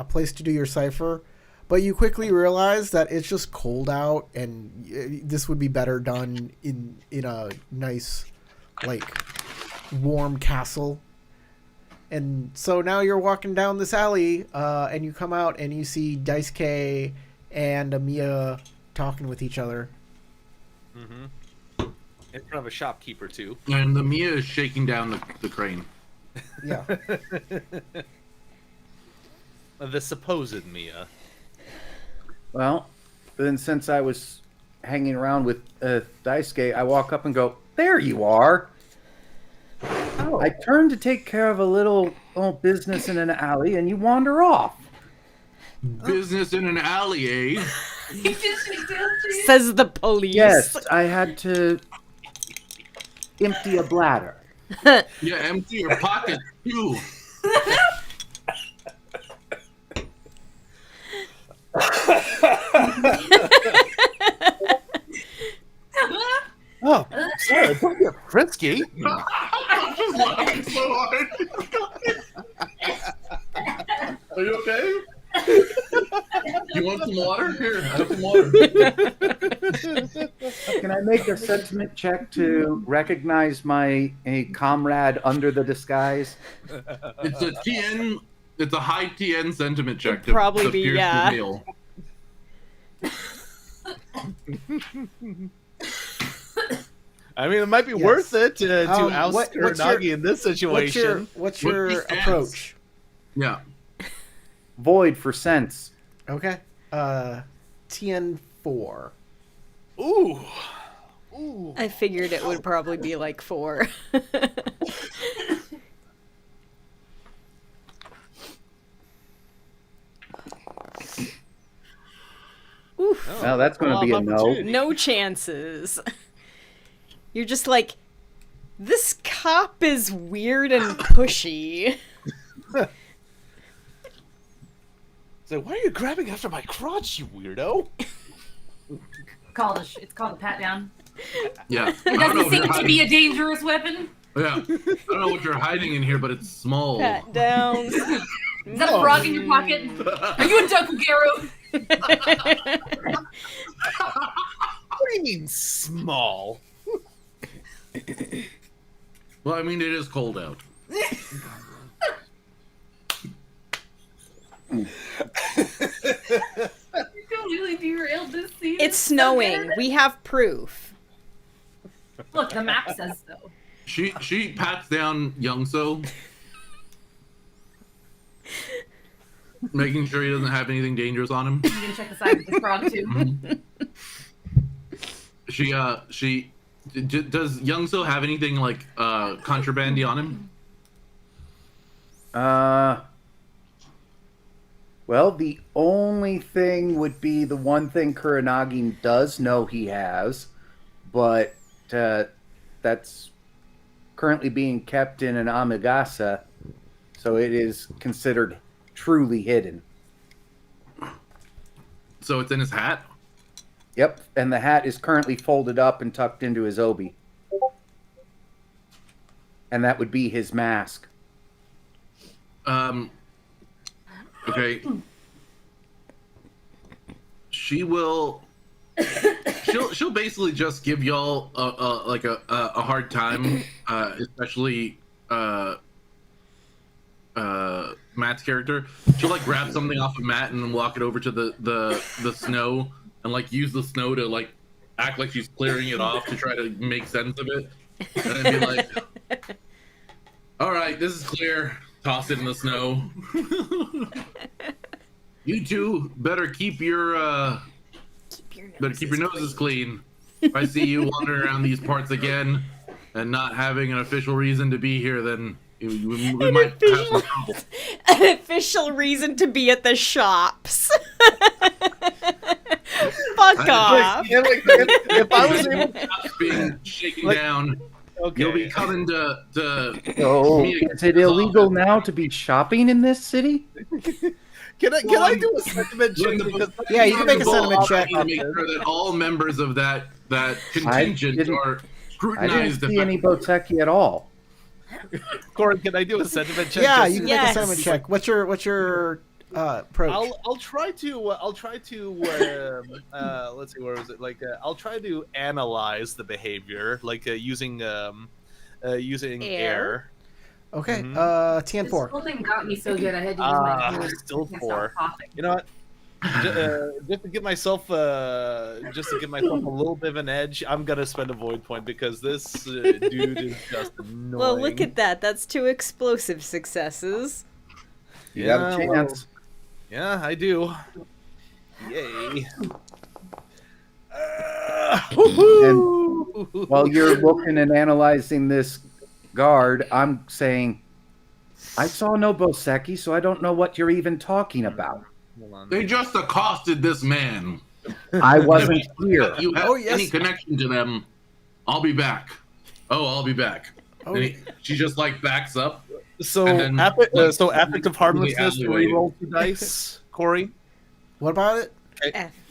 place to do your cipher, but you quickly realized that it's just cold out, and this would be better done in a nice, like, warm castle. And so now you're walking down this alley, and you come out and you see Daisuke and Amiya talking with each other. Mm-hmm. In front of a shopkeeper, too. And the Mia is shaking down the crane. Yeah. The supposed Mia. Well, then since I was hanging around with Daisuke, I walk up and go, "There you are." Oh. I turn to take care of a little business in an alley, and you wander off. Business in an alley, eh? Says the police. Yes, I had to empty a bladder. Yeah, empty your pocket too. Oh, sorry, don't get frisky. I'm just laughing so hard. Are you okay? You want some water? Here, have some water. Can I make a sentiment check to recognize my comrade under the disguise? It's a TN. It's a high TN sentiment check. It'd probably be, pierce yeah. the veil. I mean, it might be worth it to oust Kuranagi in this situation. What's your approach? Yeah. Void for sense. Okay. TN4. Ooh. I figured it would probably be like 4. Oof. Well, that's going to be a no. No chances. You're just like, this cop is weird and pushy. So why are you grabbing after my crotch, you weirdo? It's called a pat down. Yeah. It doesn't seem to be a dangerous weapon. Yeah. I don't know what you're hiding in here, but it's small. Pat down. Is that a frog in your pocket? Are you a Dokugero? What do you mean small? Well, I mean, it is cold out. You really derailed this scene. It's snowing. We have proof. Look, the map says so. She pats down Youngso, making sure he doesn't have anything dangerous on him. You can check the side of the frog too. Mm-hmm. Does Youngso have anything like contrabandy on him? Well, the only thing would be the one thing Kuranagi does know he has, but that's currently being kept in an Amigasa, so it is considered truly hidden. So it's in his hat? Yep, and the hat is currently folded up and tucked into his obi. And that would be his mask. Okay. She she'll basically just give y'all a hard time, especially Matt's character. She'll like grab something off of Matt and then walk it over to the snow and like use the snow to like act like she's clearing it off to try to make sense of it, and then be like, "All right, this is clear." Toss it in the snow. You two better keep your noses clean. If I see you wandering around these parts again and not having an official reason to be here, then we might have some trouble. An official reason to be at the shops. Fuck off. If I was able being shaken Like, down, okay. you'll be coming to So, me again. is it illegal now to be shopping in this city? Can I do a sentiment check? Because Yeah, you can make a sentiment check. To make sure that all members of that contingent didn't- are I didn't scrutinized. see any Boseki at all. Corin, can I do a sentiment check? Yeah, just you to- can make a Yes. sentiment check. What's your approach? I'll try to let's see, where was it? Like I'll try to analyze the behavior, like using air. Okay, Mhm. This TN4. whole thing got me so good I had to use my nose Still to stop 4. coughing. You know what? Just to give myself a little bit of an edge, I'm gonna spend a void point because this dude is just annoying. Well, look at that. That's 2 explosive successes. You got a chance. Yeah, I do. Yay. And while you're looking and analyzing this guard, I'm saying, I saw no Boseki, so I don't know what you're even talking about. Hold on. They just accosted this man. I wasn't here. If you have Oh, yes. any connection to them, I'll be back. Oh, I'll be back. Oh, And she just like backs up. So, And then, affect of harmlessness to alleyway. reroll 2 dice, Corey. what about it?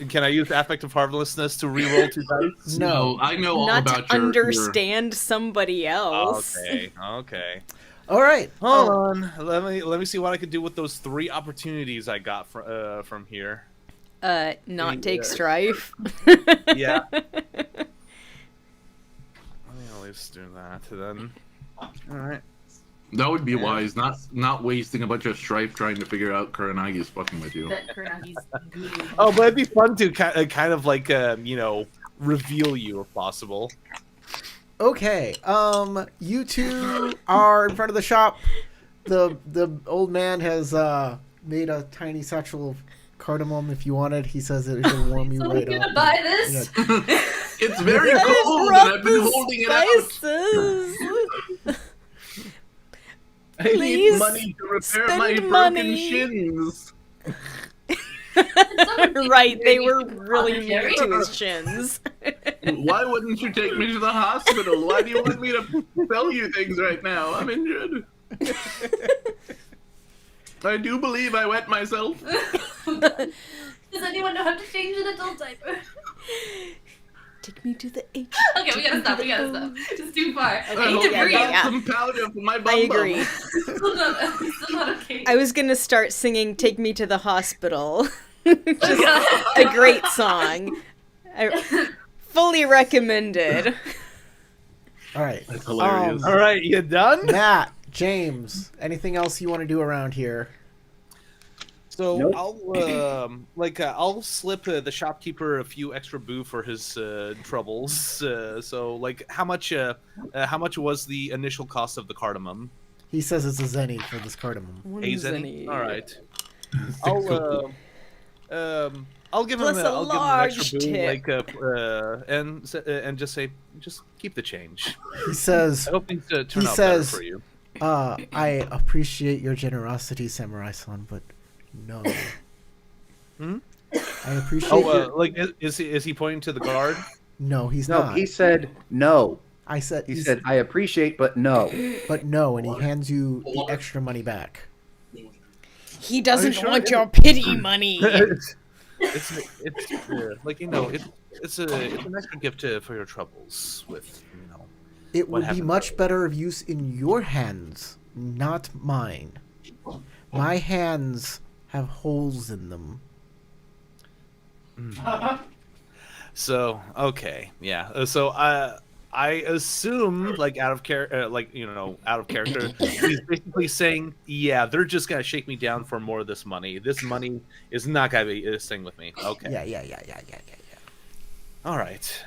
Can I use affect of harmlessness to reroll 2 dice? No, I know all Not about to your understand somebody else. Okay. All right. Hold on. Let me see what I can do with those 3 opportunities I got from here. Not take strife. Yeah. Let me at least do that then. All right. That would be wise. Not wasting a bunch of strife trying to figure out Kuranagi's fucking with you. That Kuranagi's goo. Oh, but it'd be fun to kind of like reveal you if possible. Okay. You two are in front of the shop. The old man has made a tiny satchel of cardamom if you wanted. He says that it'll warm you Someone's right gonna up. buy this? Yeah. It's very cold, and I've been holding it out. Spices. I need Please money to repair spend my broken money. shins. Right, they were really Jerry? mean to his shins. Why wouldn't you take me to the hospital? Why do you want me to tell you things right now? I'm injured. I do believe I wet myself. Does anyone know how to change an adult diaper? Take me to the H. Okay, we gotta stop. It's too far. I I need hope to yeah, you breathe. got yeah. some powder for my bum I agree. Still not okay. I was gonna start singing "Take Me to the Hospital." Just a great song. I fully recommended. All right. That's hilarious. All right, you done? Matt, James, anything else you want to do around here? So Nope. I'll slip the shopkeeper a few extra boo for his troubles. So how much was the initial cost of the cardamom? He says it's a zenny for this cardamom. A zenny? All right. I'll give Plus him a an large extra boo, tip. and just say keep the change. He says, I hope things turn He out says- better for you. I appreciate your generosity, Samurai-san, but no. Hmm? I appreciate your... Is he pointing to the guard? No, he's No, not. he said no. I said... He said, I appreciate, but no. But no, and he hands you the extra money back. He doesn't sure? want your pity money. it's an extra gift for your troubles with It What would be happened much better of use in your hands, not mine. My hands have holes in them. So okay, yeah. So I assume, like out of character, out of character, he's basically saying, yeah, they're just gonna shake me down for more of this money. This money is not gonna be staying with me. Okay. Yeah. All right.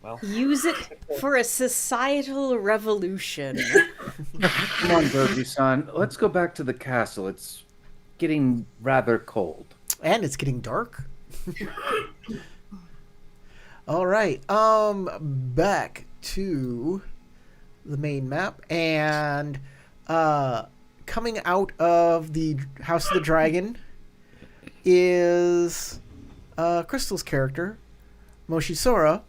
Well, Use it for a societal revolution. Come on, Burgi-san. Let's go back to the castle. It's getting rather cold. And it's getting dark. All right. Back to the main map, and coming out of the House of the Dragon is Crystal's character, Moshisora,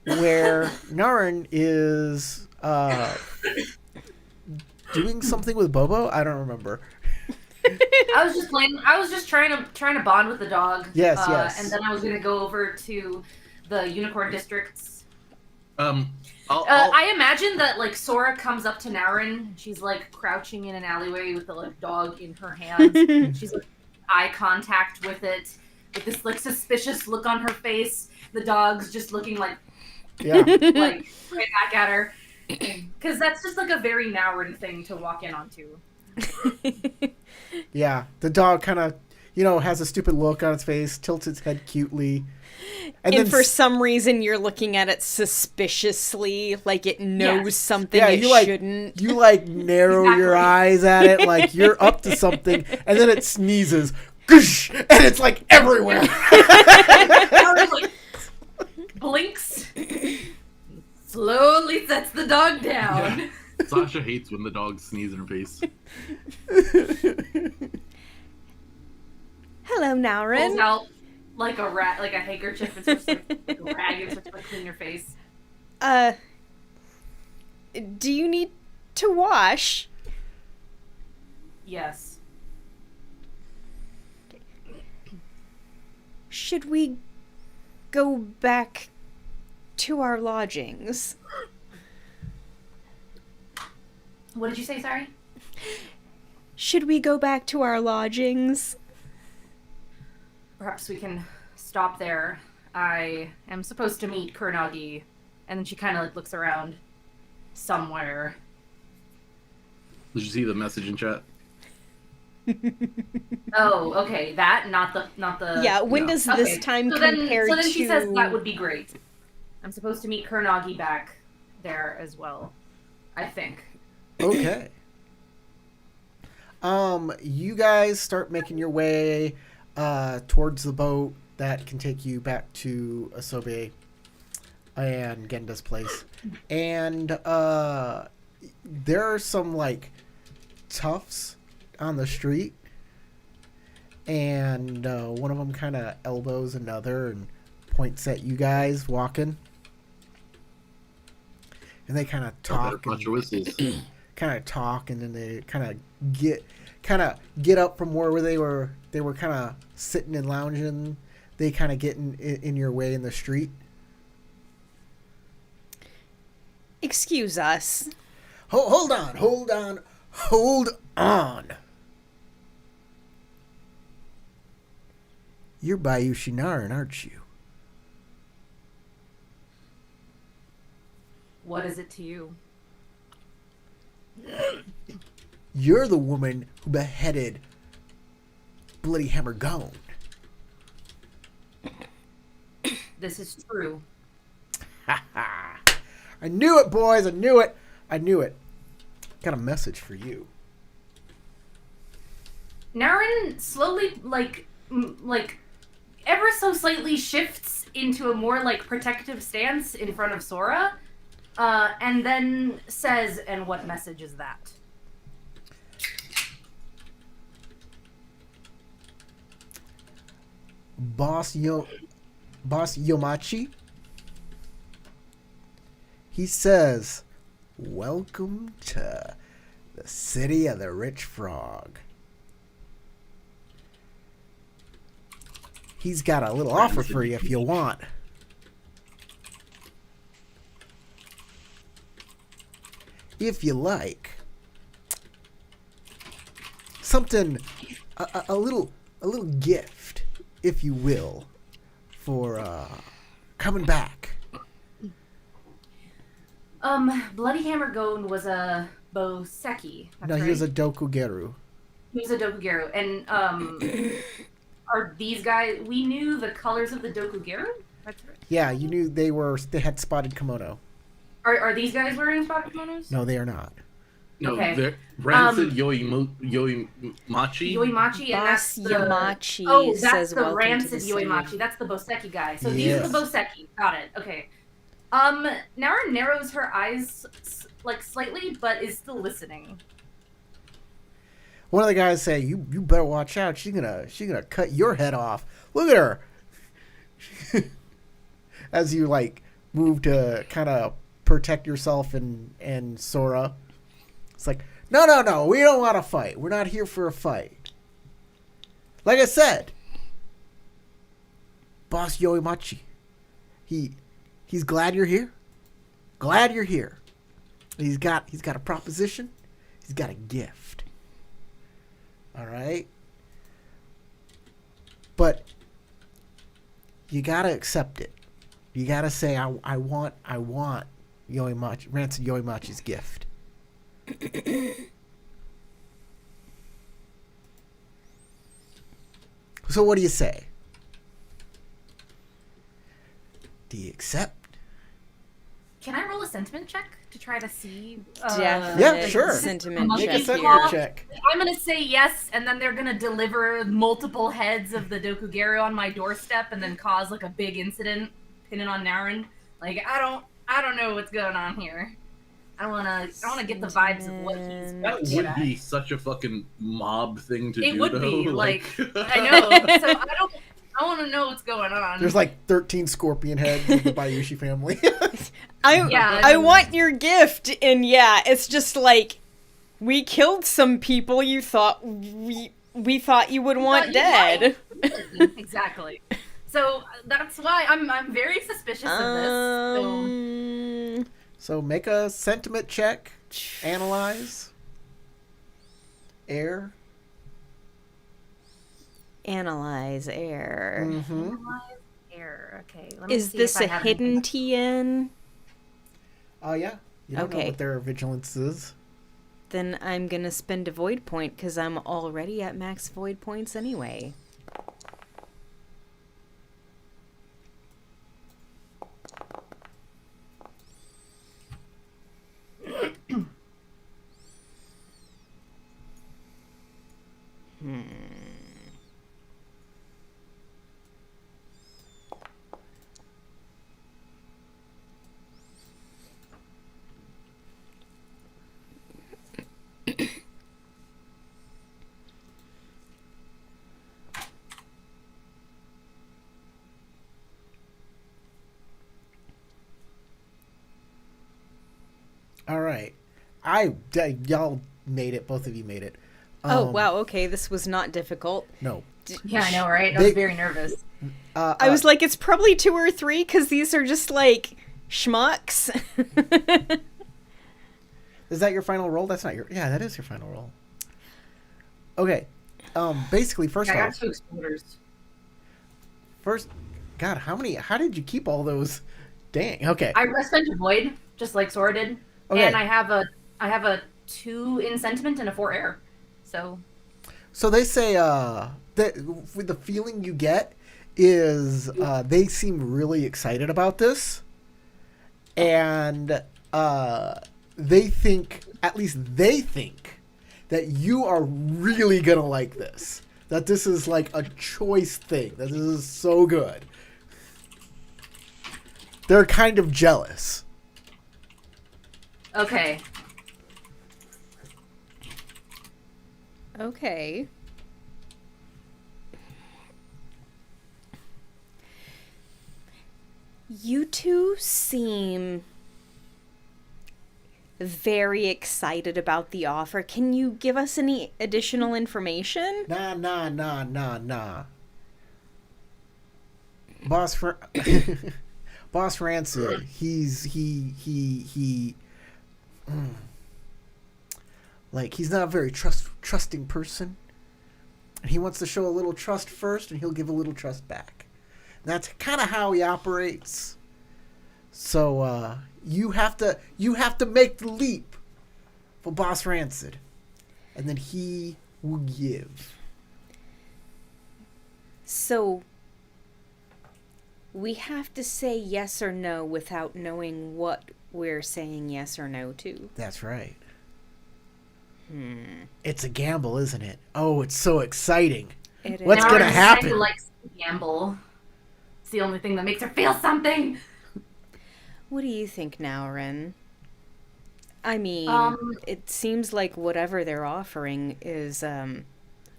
where Naren is doing something with Bobo. I don't remember. I was just playing. I was just trying to bond with the dog. Yes. And then I was gonna go over to the unicorn districts. I I imagine that like Sora comes up to Naren. She's like crouching in an alleyway with the like dog in her hands. She's like eye contact with it, with this like suspicious look on her face. The dog's just looking like like right back at her, because that's just like a very Naren thing to walk in onto. Yeah, the dog kind of, has a stupid look on its face, tilts its head cutely. And then for some reason, you're looking at it suspiciously, like it knows something shouldn't. You, narrow your eyes at it, like you're up to something, and then it sneezes, goosh, and it's, like, everywhere. Naren, blinks, slowly sets the dog down. Yeah. Sasha hates when the dogs sneeze in her face. Hello, Naren. Pulls out like a rat, like a handkerchief, and starts like a rag and starts to clean your face. Do you need to wash? Yes. Should we go back to our lodgings? What did you say? Sorry. Should we go back to our lodgings? Perhaps we can stop there. I am supposed to meet Kuronagi, and then she kind of like looks around somewhere. Did you see the message in chat? Oh, okay. That not the. Yeah. When does this time compare to? So then she says that would be great. I'm supposed to meet Kuronagi back there as well, I think. Okay. You guys start making your way towards the boat that can take you back to Asobe and Genda's place. And there are some, toughs on the street. And one of them kind of elbows another and points at you guys walking. And they kind of talk. Kind of talk, and then they kind of get up from where they were kind of sitting and lounging. They kind of get in your way in the street. Excuse us. Hold on. You're Bayushi Naren, aren't you? What is it to you? You're the woman who beheaded Bloody Hammer Gone. This is true. I knew it, boys. I knew it. Got a message for you. Naren slowly, ever so slightly shifts into a more, protective stance in front of Sora, and then says, and what message is that? Boss Yomachi. He says, "Welcome to the city of the rich frog." He's got a little offer for you if you want. If you like. Something, a little gift, if you will, for coming back? Bloody Hammer Gon was a Boseki. No, he was a Dokugeru. He was a Dokugeru. And, are these guys... We knew the colors of the Dokugeru? That's right. Yeah, you knew they had spotted kimono. Are these guys wearing spotted kimonos? No, they are not. No, Okay. they're Rancid Yoimachi. Yoimachi, and that's the... Yamachi that's says the welcome Rancid to the city. Yoimachi. That's the Boseki guy. So these Yes. are the Boseki. Got it. Okay. Nara narrows her eyes like slightly, but is still listening. One of the guys say, "You better watch out. She's gonna cut your head off. Look at her." As you like move to kind of protect yourself and Sora, it's like, no, we don't want to fight. We're not here for a fight. Like I said, Boss Yoimachi, he's glad you're here. Glad you're here. He's got a proposition. He's got a gift. All right. But you gotta accept it. You gotta say, I want Yoimachi, Rancid Yoimachi's gift. So what do you say? Do you accept? Can I roll a sentiment check to try to see? Yeah, sure. Sentiment Make a check sentiment here. check. I'm gonna say yes, and then they're gonna deliver multiple heads of the Dokugeru on my doorstep, and then cause like a big incident, pinning on Naren. Like I don't know what's going on here. I wanna get the vibes of what he's. That good would at. be such a fucking mob thing to do. It would though. be like I know. So I want to know what's going on. There's like 13 scorpion heads of the Bayushi family. I want your gift, and yeah, it's just like we killed some people you thought we thought you would want dead. Exactly. So that's why I'm very suspicious of this. So make a sentiment check. Analyze. Air. Analyze air. Mm-hmm. Error. Okay. Let me Is see this if I a have hidden anything. TN? Oh, yeah. You don't know Okay. what their vigilance is. Then I'm gonna spend a void point because I'm already at max void points anyway. All right. Y'all made it. Both of you made it. Oh wow, okay, this was not difficult. No. Yeah, I know, right? I was very nervous. I was like, it's probably 2 or 3 because these are just like schmucks. Is that your final roll? That's not your... Yeah, that is your final roll. Okay. Basically, first I got off... 2 exploders. God, how did you keep all those? Dang. Okay. I spent a void, just like Sora did. Okay. And I have a 2 in sentiment and a 4 air. So they say that with the feeling you get is they seem really excited about this, and they think, at least they think, that you are really gonna like this. That this is like a choice thing. That this is so good. They're kind of jealous. okay. Okay. You two seem very excited about the offer. Can you give us any additional information? Nah. Boss Rancid, like, he's not a very trusting person. And he wants to show a little trust first, and he'll give a little trust back. That's kind of how he operates. So you have to make the leap for Boss Rancid, and then he will give. So we have to say yes or no without knowing what we're saying yes or no to. That's right. It's a gamble, isn't it? Oh, it's so exciting. What's going to happen? She likes to gamble. It's the only thing that makes her feel something. What do you think, Naurin? I mean, it seems like whatever they're offering is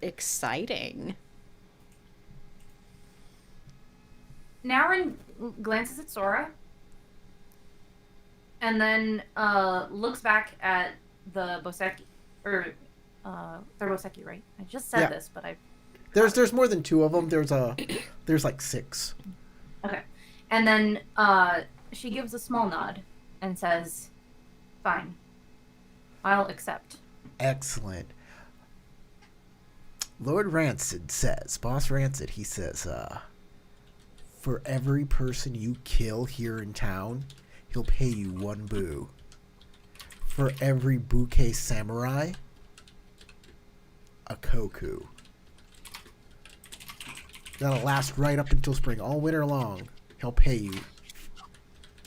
exciting. Naurin glances at Sora and then looks back at the Boseki. They're Boseki, right? I just said this, but I... There's more than 2 of them. There's like 6. Okay. And then she gives a small nod and says, fine. I'll accept. Excellent. Lord Rancid says, Boss Rancid, he says, for every person you kill here in town, he'll pay you 1 boo. For every bouquet samurai, a koku. That'll last right up until spring, all winter long. He'll pay you.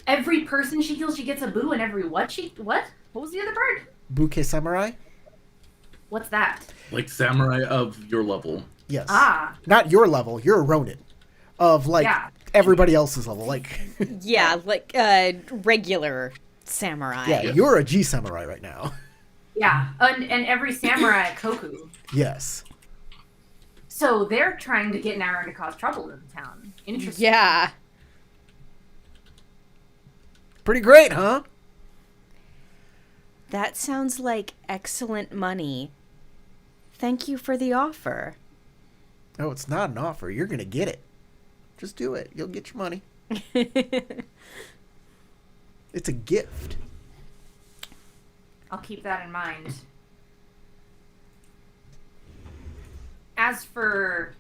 Every person she kills, she gets a boo, and every what? What was the other part? Bouquet samurai? What's that? Like samurai of your level. Yes. Ah. Not your level, you're a Ronin. Of, like, everybody else's level. Like, yeah, like regular samurai. Yeah, you're a G samurai right now. Yeah, and every samurai a koku. Yes. So they're trying to get Naurin to cause trouble in the town. Interesting. Yeah. Pretty great, huh? That sounds like excellent money. Thank you for the offer. Oh, it's not an offer. You're going to get it. Just do it. You'll get your money. It's a gift. I'll keep that in mind. As for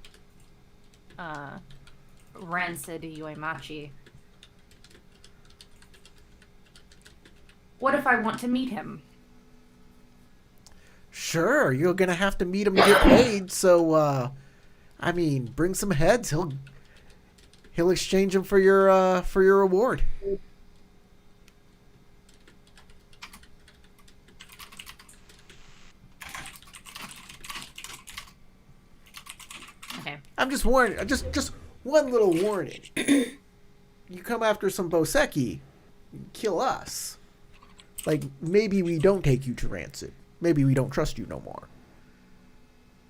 Rancid Uemachi, what if I want to meet him? Sure, you're going to have to meet him to get paid, so, I mean, bring some heads. He'll exchange them for your reward. Okay. I'm just warning. Just one little warning. You come after some Boseki, kill us. Like, maybe we don't take you to Rancid. Maybe we don't trust you no more.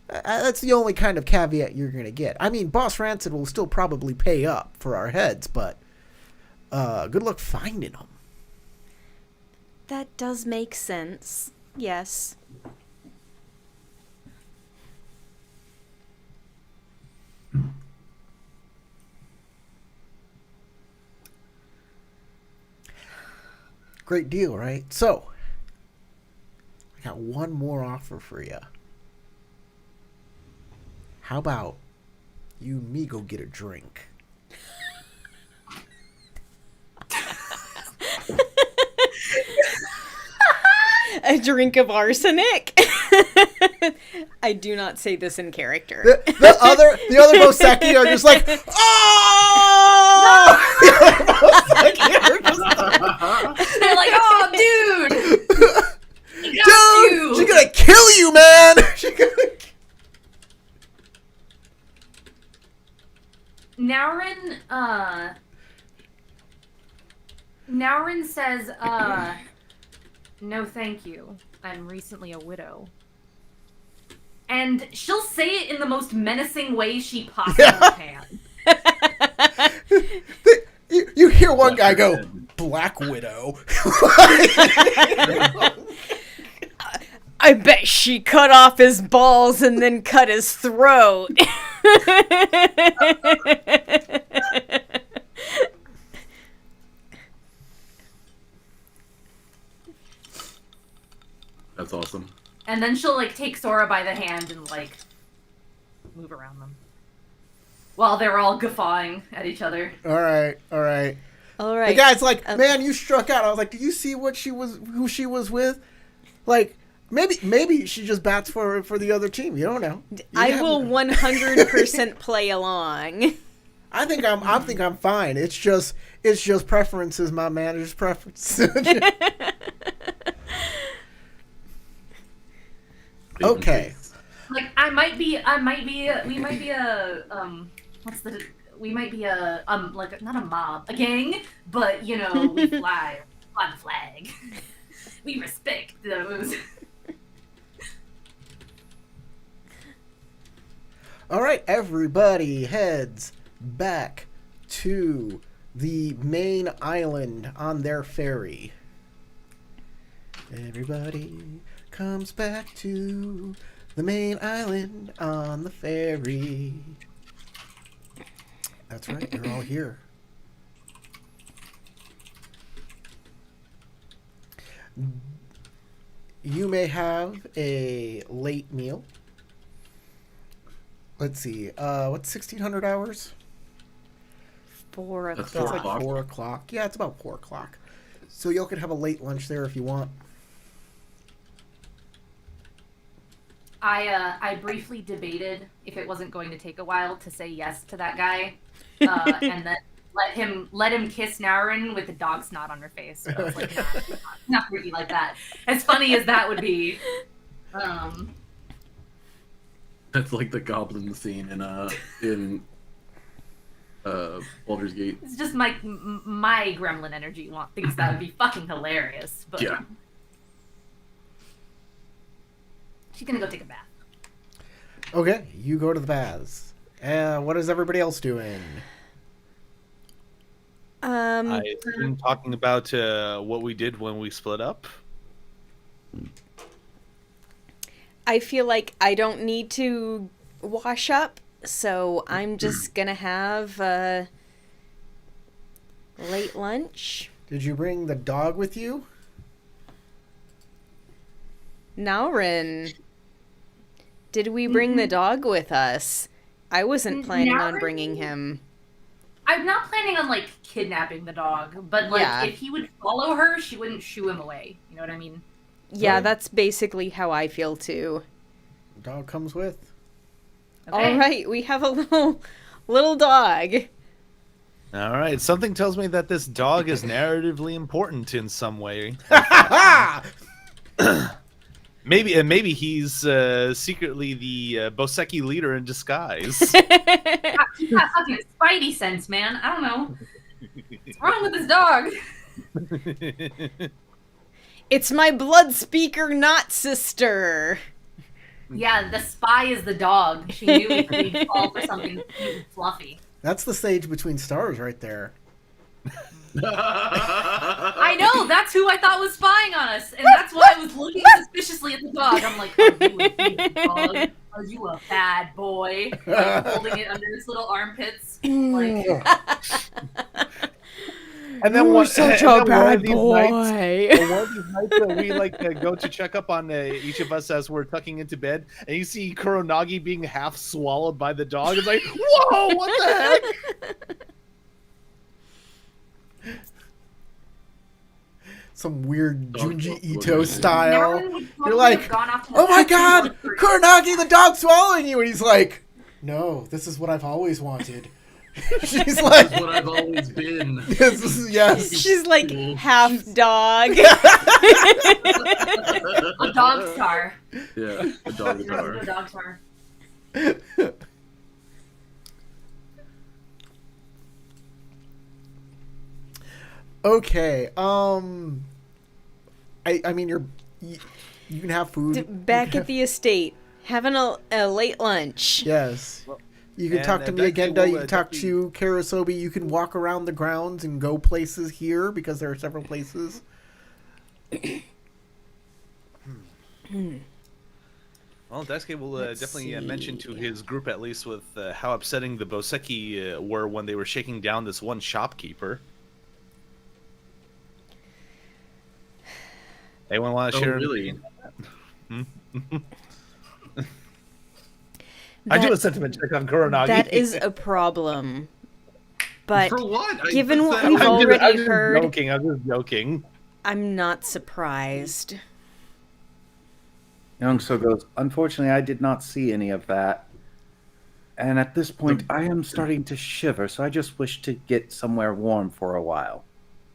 That's the only kind of caveat you're going to get. I mean, Boss Rancid will still probably pay up for our heads, but good luck finding them. That does make sense. Yes. Great deal, right? So, I got one more offer for you. How about you and me go get a drink? A drink of arsenic? I do not say this in character. The other Boseki are just like, oh! They're like, oh, dude! Dude, she's gonna kill you, man! Naurin says, no thank you. I'm recently a widow. And she'll say it in the most menacing way she possibly can. You hear one guy go, Black Widow. I bet she cut off his balls and then cut his throat. That's awesome. And then she'll, like, take Sora by the hand and, like, move around them. while they're all guffawing at each other. All right. The guy's like, man, you struck out. I was like, did you see who she was with? Like, maybe she just bats for the other team. You don't know. I will 100% play along. I think I'm fine. It's just preferences, my manager's preference. Okay. Like we might be a like not a mob, a gang, but you know, we fly the flag. We respect those. All right, everybody heads back to the main island on their ferry. Everybody comes back to the main island on the ferry. That's right, you're all here. You may have a late meal. Let's see, what's 1600 hours? 4 o'clock. That's like 4 o'clock. Yeah, it's about 4 o'clock. So y'all could have a late lunch there if you want. I briefly debated if it wasn't going to take a while to say yes to that guy, and then let him kiss Naren with the dog snot on her face. But I was like, nah, not really like that. As funny as that would be. That's like the goblin scene in Baldur's Gate. It's just my gremlin energy thinks that would be fucking hilarious. But yeah. She's gonna go take a bath. Okay, you go to the baths. What is everybody else doing? I've been talking about what we did when we split up. I feel like I don't need to wash up, so I'm just gonna have a late lunch. Did you bring the dog with you? Naren, did we bring the dog with us? I wasn't planning on bringing him. I'm not planning on, like, kidnapping the dog, but, like, if he would follow her, she wouldn't shoo him away. You know what I mean? Yeah, that's basically how I feel, too. Dog comes with. Okay. All right, we have a little dog. All right, something tells me that this dog is narratively important in some way. Maybe he's secretly the Boseki leader in disguise. He's got fucking spidey sense, man. I don't know. What's wrong with this dog? It's my blood speaker, not sister. Yeah, the spy is the dog. She knew we'd fall for something cute and fluffy. That's the sage between stars right there. I know, that's who I thought was spying on us, and that's why I was looking suspiciously at the dog. I'm like, are you a big dog? Are you a bad boy? Like, holding it under his little armpits. Like, and then You're such a bad boy. One of these nights that we like go to check up on each of us as we're tucking into bed, and you see Kuronagi being half swallowed by the dog. It's like, whoa, what the heck? Some weird Junji Ito style. You're like, oh my god, Kuronagi, the dog's swallowing you! And he's like, no, this is what I've always wanted. She's like, This is what I've always been. Yes. She's like half dog. A dog star. Yeah, a dog star. A dog star. Okay. I mean, you can have food. Back at the estate, having a late lunch. Yes. You can talk to me again. You can talk to Karasobi. You can walk around the grounds and go places here because there are several places. Well, Daisuke will definitely mention to his group, at least, with how upsetting the Boseki were when they were shaking down this one shopkeeper. Anyone want to share? Really? I do a sentiment check on Kuronagi. That is a problem. But For what? given what said- we've already I'm just heard, joking. I'm just joking. I'm not surprised. Youngso goes, unfortunately, I did not see any of that. And at this point, I am starting to shiver, so I just wish to get somewhere warm for a while.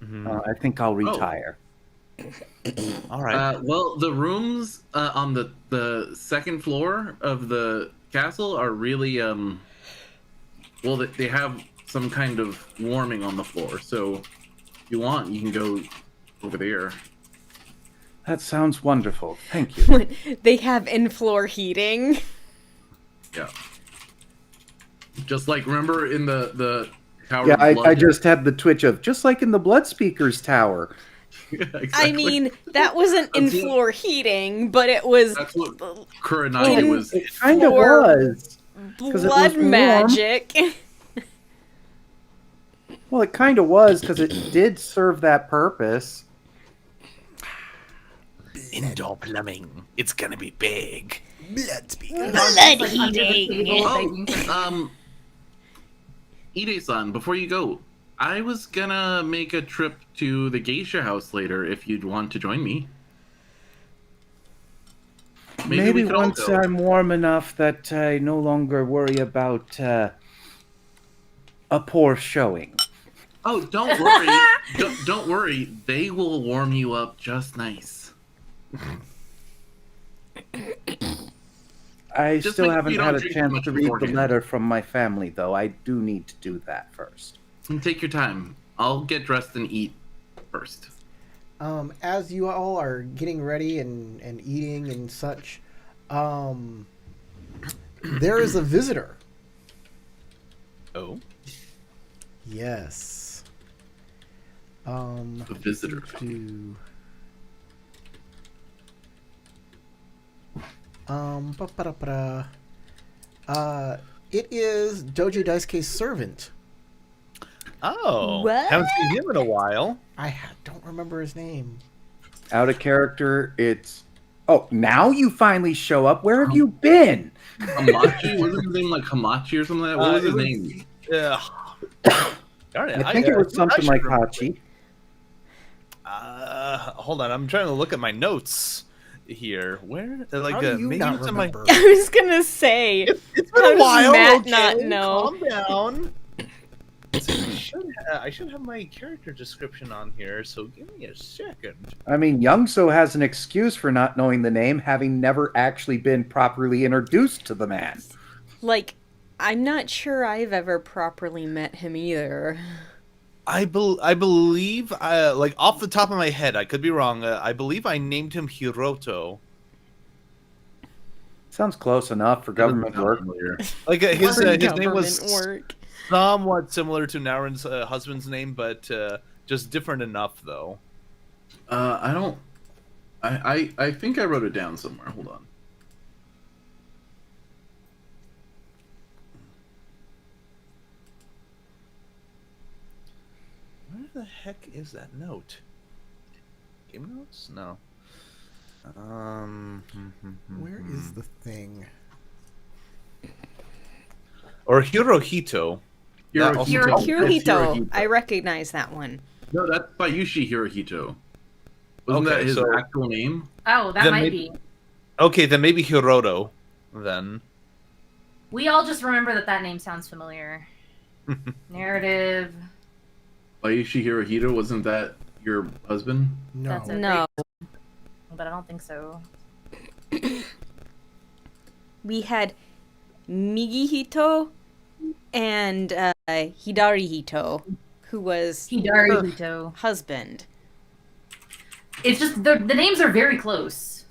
I think I'll retire. All right. Well, the rooms on the second floor of the castle are really well, they have some kind of warming on the floor. So if you want, you can go over there. That sounds wonderful. Thank you. They have in-floor heating. Yeah. Just like remember in the tower. Yeah, of Blood? I just had the twitch of just like in the Blood Speaker's tower. Yeah, exactly. I mean, that wasn't in-floor heating, but it was That's what Kuronagi was. It kind of was. 'cause it was blood warm. magic. Well, it kind of was because it did serve that purpose. Indoor plumbing. It's gonna be big. Blood speaker. Like, under the table, begging for- Ide-san, before you go, I was gonna make a trip to the geisha house later if you'd want to join me. Maybe we could all once go. I'm warm enough that I no longer worry about a poor showing. Oh, don't worry. don't worry. They will warm you up just nice. I Just still make sure haven't you had don't a drink chance much to read the beforehand. letter from my family, though. I do need to do that first. And take your time. I'll get dressed and eat first. As you all are getting ready and eating and such, there is a visitor. Oh. Yes. A visitor. Ba-ba-da-ba-da. It is Doji Daisuke's servant. Oh. What? Haven't seen him in a while. Don't remember his name. Out of character, it's... Oh, now you finally show up. Where have you been? Hamachi? Wasn't his name like Hamachi or something like that? What was his name? Darn it. I think it was something like remember. Hachi. Hold on. I'm trying to look at my notes here. Where? Like, How do you maybe not it's in my... remember? I was gonna say. It's been How a does while. Matt okay? not know? Calm down. I should have my character description on here, so give me a second. I mean, Youngso has an excuse for not knowing the name, having never actually been properly introduced to the man. Like, I'm not sure I've ever properly met him either. I believe, like off the top of my head, I could be wrong. I believe I named him Hiroto. Sounds close enough for government work. Like his name was Government work. somewhat similar to Naren's husband's name, but just different enough, though. I don't. I think I wrote it down somewhere. Hold on. Where the heck is that note? Game notes? No. Where is the thing? Or Hirohito. That also- Hirohito. Hirohito. I recognize that one. No, that's Bayushi Hirohito. Wasn't Okay, that his so- actual name? Oh, that Then might maybe- be. Okay, then maybe Hiroto. Then. We all just remember that name sounds familiar. Narrative. Bayushi Hirohito, wasn't that your husband? No. That's it. No. But I don't think so. We had Migihito and Hidarihito, who was Hidari her Hito. husband. It's just the names are very close.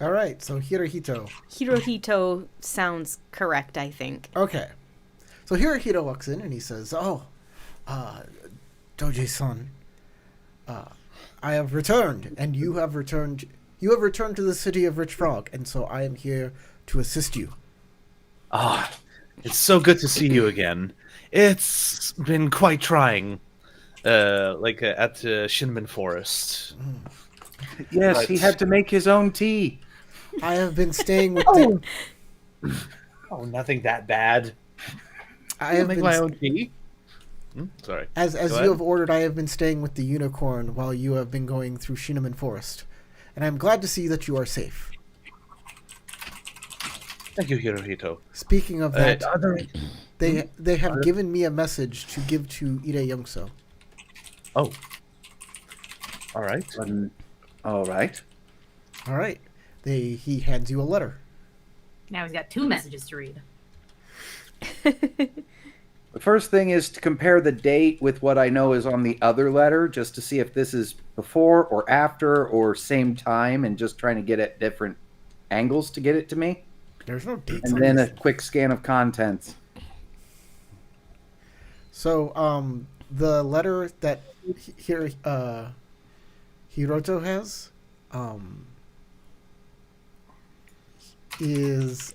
All right, so Hirohito. Hirohito sounds correct, I think. Okay. So Hirohito walks in and he says, Doji-san, I have returned, and you have returned. You have returned to the city of Rich Frog, and so I am here to assist you. Ah, it's so good to see you again. It's been quite trying, at Shinbin Forest. Yes, he had to make his own tea. I have been staying with Oh, nothing that bad. I have make been my own tea. Sorry. as Go you ahead. have ordered. I have been staying with the unicorn while you have been going through Shineman Forest, and I'm glad to see that you are safe. Thank you, Hirohito. Speaking of that, Are there... they have given me a message to give to Ide Youngso. Oh. All right. All right. All right, he hands you a letter. Now he's got 2 messages to read. The first thing is to compare the date with what I know is on the other letter, just to see if this is before or after or same time, and just trying to get at different angles to get it to me. There's no dates And on then this. a quick scan of contents. So, the letter that here Hiroto has, is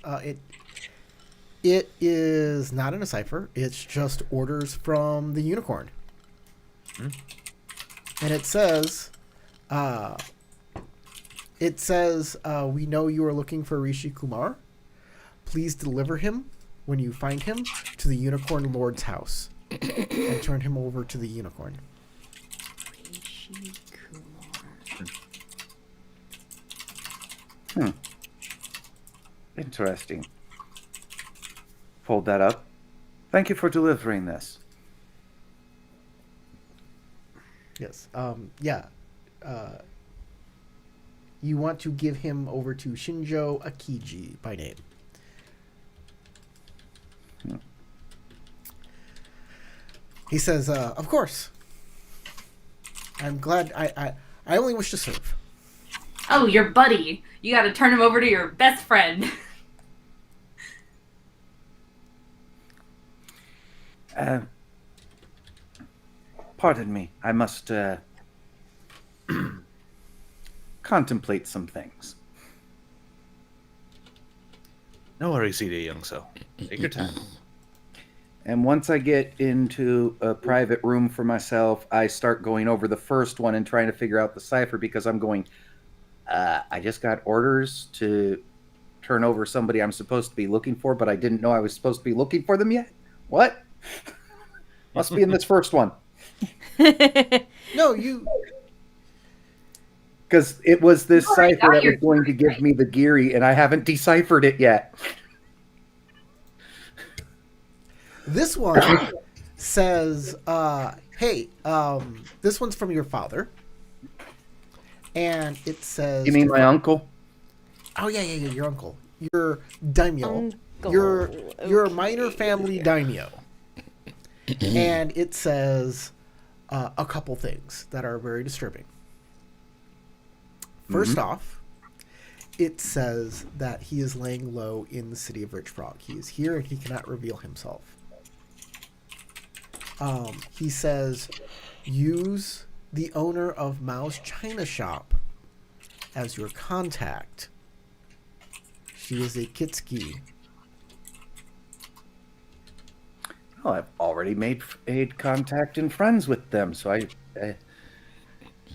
it is not in a cipher. It's just orders from the unicorn, and it says, we know you are looking for Rishi Kumar. Please deliver him when you find him to the Unicorn Lord's house and turn him over to the unicorn. Interesting. Fold that up. Thank you for delivering this. Yes. You want to give him over to Shinjo Akiji by name. He says, of course. I'm glad. I only wish to serve. Oh, your buddy. You gotta turn him over to your best friend. Pardon me. I must contemplate some things. No worries, Ide Youngso. Take your time. And once I get into a private room for myself, I start going over the first one and trying to figure out the cipher, because I'm going, I just got orders to turn over somebody I'm supposed to be looking for, but I didn't know I was supposed to be looking for them yet. What? Must be in this first one. No, you. Because it was this You already cipher got that your was going to give me the Geary, and I haven't deciphered it yet. This one says, hey, this one's from your father. And it says... You mean my uncle? Oh, yeah, your uncle. Your daimyo. Uncle. Your minor family daimyo. And it says a couple things that are very disturbing. First off, it says that he is laying low in the city of Rich Frog. He is here and he cannot reveal himself. He says, use the owner of Mao's China Shop as your contact. She is a Kitsuki. Well, I've already made contact and friends with them, so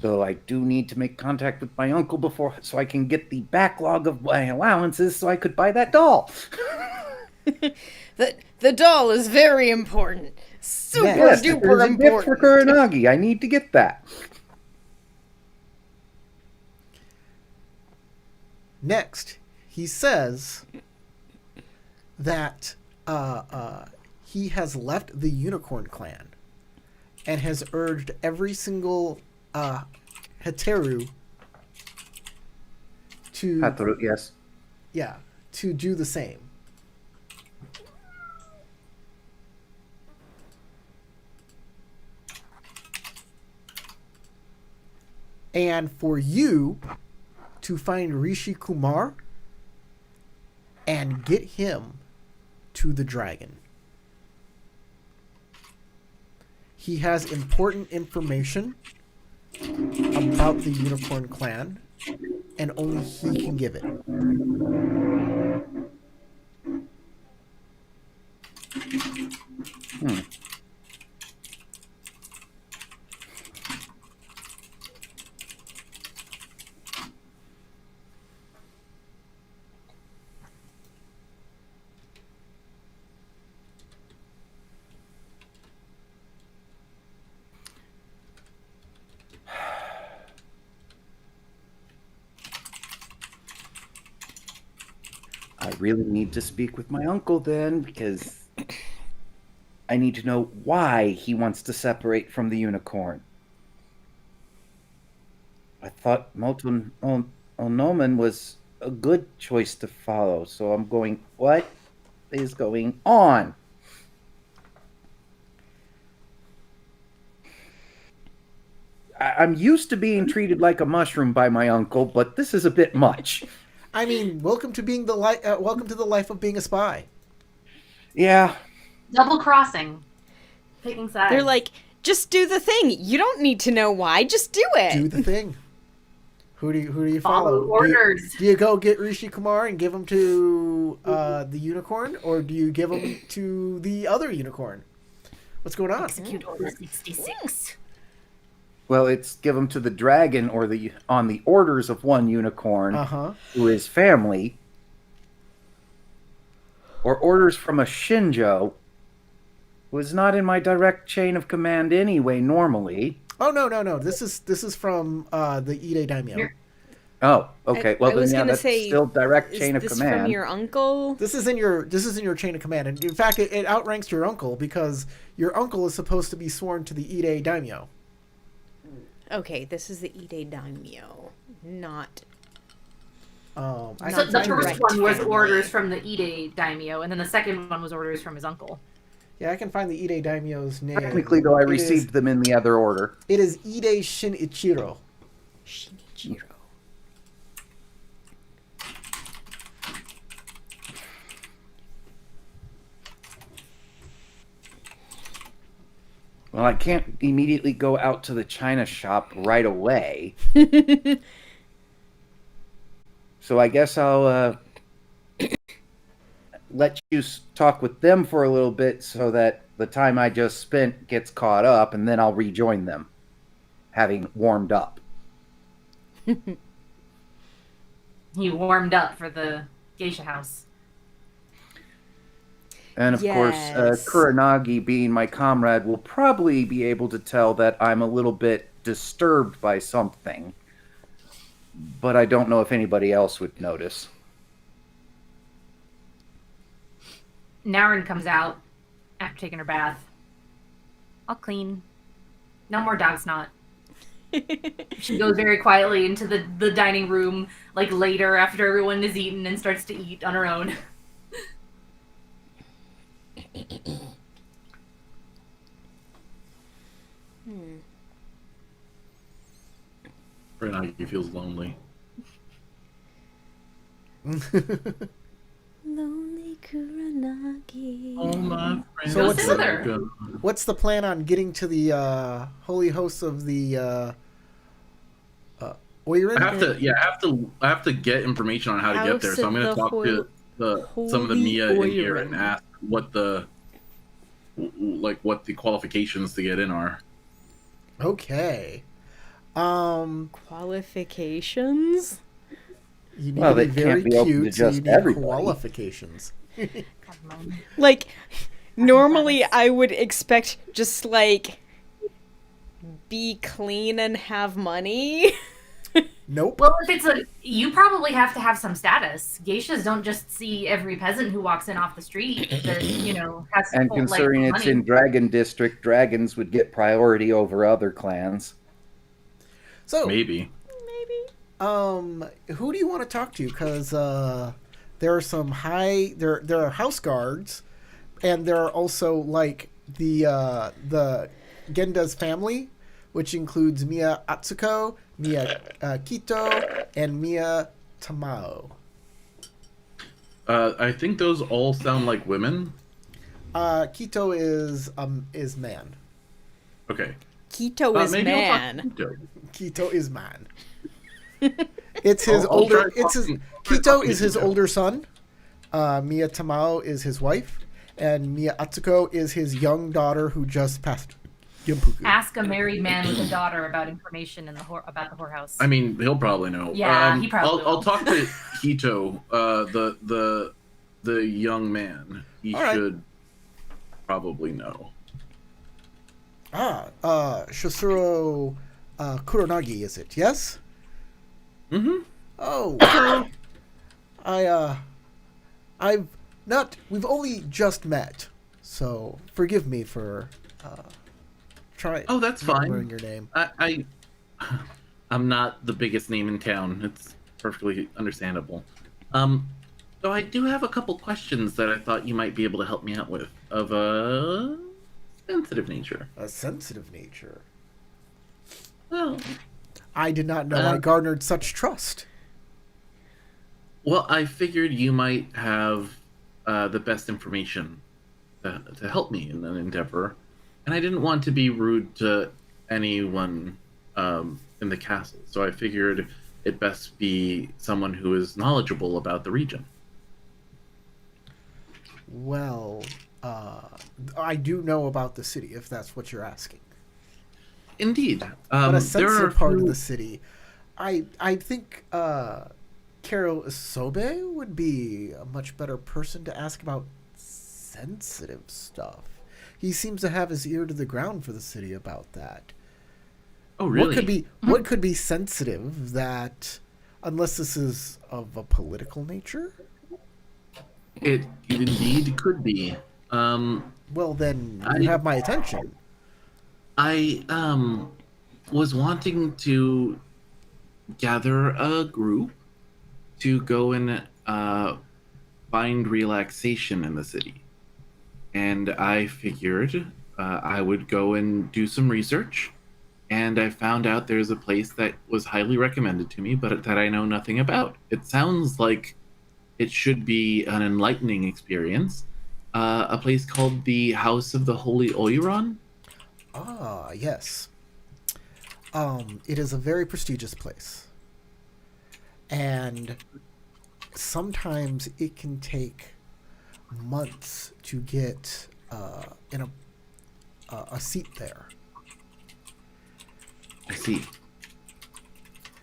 though I do need to make contact with my uncle before, so I can get the backlog of my allowances, so I could buy that doll. The doll is very important. Super Yes, duper there's a gift important. for Kuranagi. I need to get that. Next, he says that he has left the Unicorn Clan and has urged every single Hateru to Hataru, yes. to do the same. And for you to find Rishi Kumar and get him to the dragon. He has important information about the Unicorn Clan, and only he can give it. really need to speak with my uncle then, because I need to know why he wants to separate from the unicorn. I thought Molten Onomen was a good choice to follow, so I'm going, what is going on? I'm used to being treated like a mushroom by my uncle, but this is a bit much. I mean, welcome to the life of being a spy. Yeah. Double crossing. Picking sides. They're like, just do the thing. You don't need to know why. Just do it. Do the thing. Who do you follow? Orders. Do you go get Rishi Kumar and give him to the unicorn, or do you give him to the other unicorn? What's going on? Execute Order 66. Well, it's give them to the dragon or on the orders of one unicorn who is family, or orders from a Shinjo who is not in my direct chain of command anyway. Normally. Oh no! This is from the Ide Daimyo. Oh, okay. Well, I then that's still direct chain of command. From your uncle? This is in your chain of command, and in fact, it outranks your uncle because your uncle is supposed to be sworn to the Ide Daimyo. Okay, this is the Ide Daimyo, not. So the first one was orders from the Ide Daimyo, and then the second one was orders from his uncle. Yeah, I can find the Ide Daimyo's name. Technically, though, I received them in the other order. It is Ide Shinichiro. Shinichiro. Well, I can't immediately go out to the China shop right away. So I guess I'll let you talk with them for a little bit so that the time I just spent gets caught up, and then I'll rejoin them, having warmed up. He warmed up for the geisha house. And of course, Kuranagi, being my comrade, will probably be able to tell that I'm a little bit disturbed by something. But I don't know if anybody else would notice. Naren comes out after taking her bath. All clean. No more dog snot. She goes very quietly into the dining room, like later after everyone is eaten, and starts to eat on her own. Kuranagi feels lonely. Lonely Kuranagi. Oh my friend. So what's the plan on getting to the holy hosts of the Oiran? I have to get information on how to get there. So I'm going to talk to some of the Mia in here and ask what the qualifications to get in are. Okay. Qualifications? You need to be very cute, so you need qualifications. Like, normally I would expect just, like, be clean and have money. Nope. Well, if you probably have to have some status. Geishas don't just see every peasant who walks in off the street that, has And considering it's in Dragon District, dragons would get priority over other clans. So maybe. Who do you want to talk to? Because there are some there are house guards, and there are also like the Genda's family, which includes Mia Atsuko, Mia Kito, and Mia Tamao. I think those all sound like women. Kito is man. Okay. Kito is man. Kito is man. It's his Kito is his older son. Mia Tamao is his wife, and Mia Atsuko is his young daughter who just passed Gimpuku. Ask a married man with a daughter about information about the whorehouse. I mean, he'll probably know. Yeah, he probably will. I'll talk to Kito, the young man. He should probably know. Shosuro Kuronagi, is it? Yes? Mm-hmm. Oh. we've only just met, so forgive me for trying. Oh, that's fine. Remembering your name. I'm not the biggest name in town. It's perfectly understandable. Though I do have a couple questions that I thought you might be able to help me out with, of a sensitive nature. A sensitive nature. Well, I did not know I garnered such trust. Well, I figured you might have the best information to help me in an endeavor, and I didn't want to be rude to anyone in the castle, so I figured it best be someone who is knowledgeable about the region. Well, I do know about the city, if that's what you're asking. Indeed. But a sensitive part of few... the city, I think Carol Isobe would be a much better person to ask about sensitive stuff. He seems to have his ear to the ground for the city about that. Oh, really? What could be sensitive that, unless this is of a political nature? It indeed could be. Well, then you have my attention. I was wanting to gather a group to go and find relaxation in the city. And I figured I would go and do some research. And I found out there's a place that was highly recommended to me, but that I know nothing about. It sounds like it should be an enlightening experience. A place called the House of the Holy Oiron. Ah, yes. It is a very prestigious place. And sometimes it can take months to get in a seat there. I see.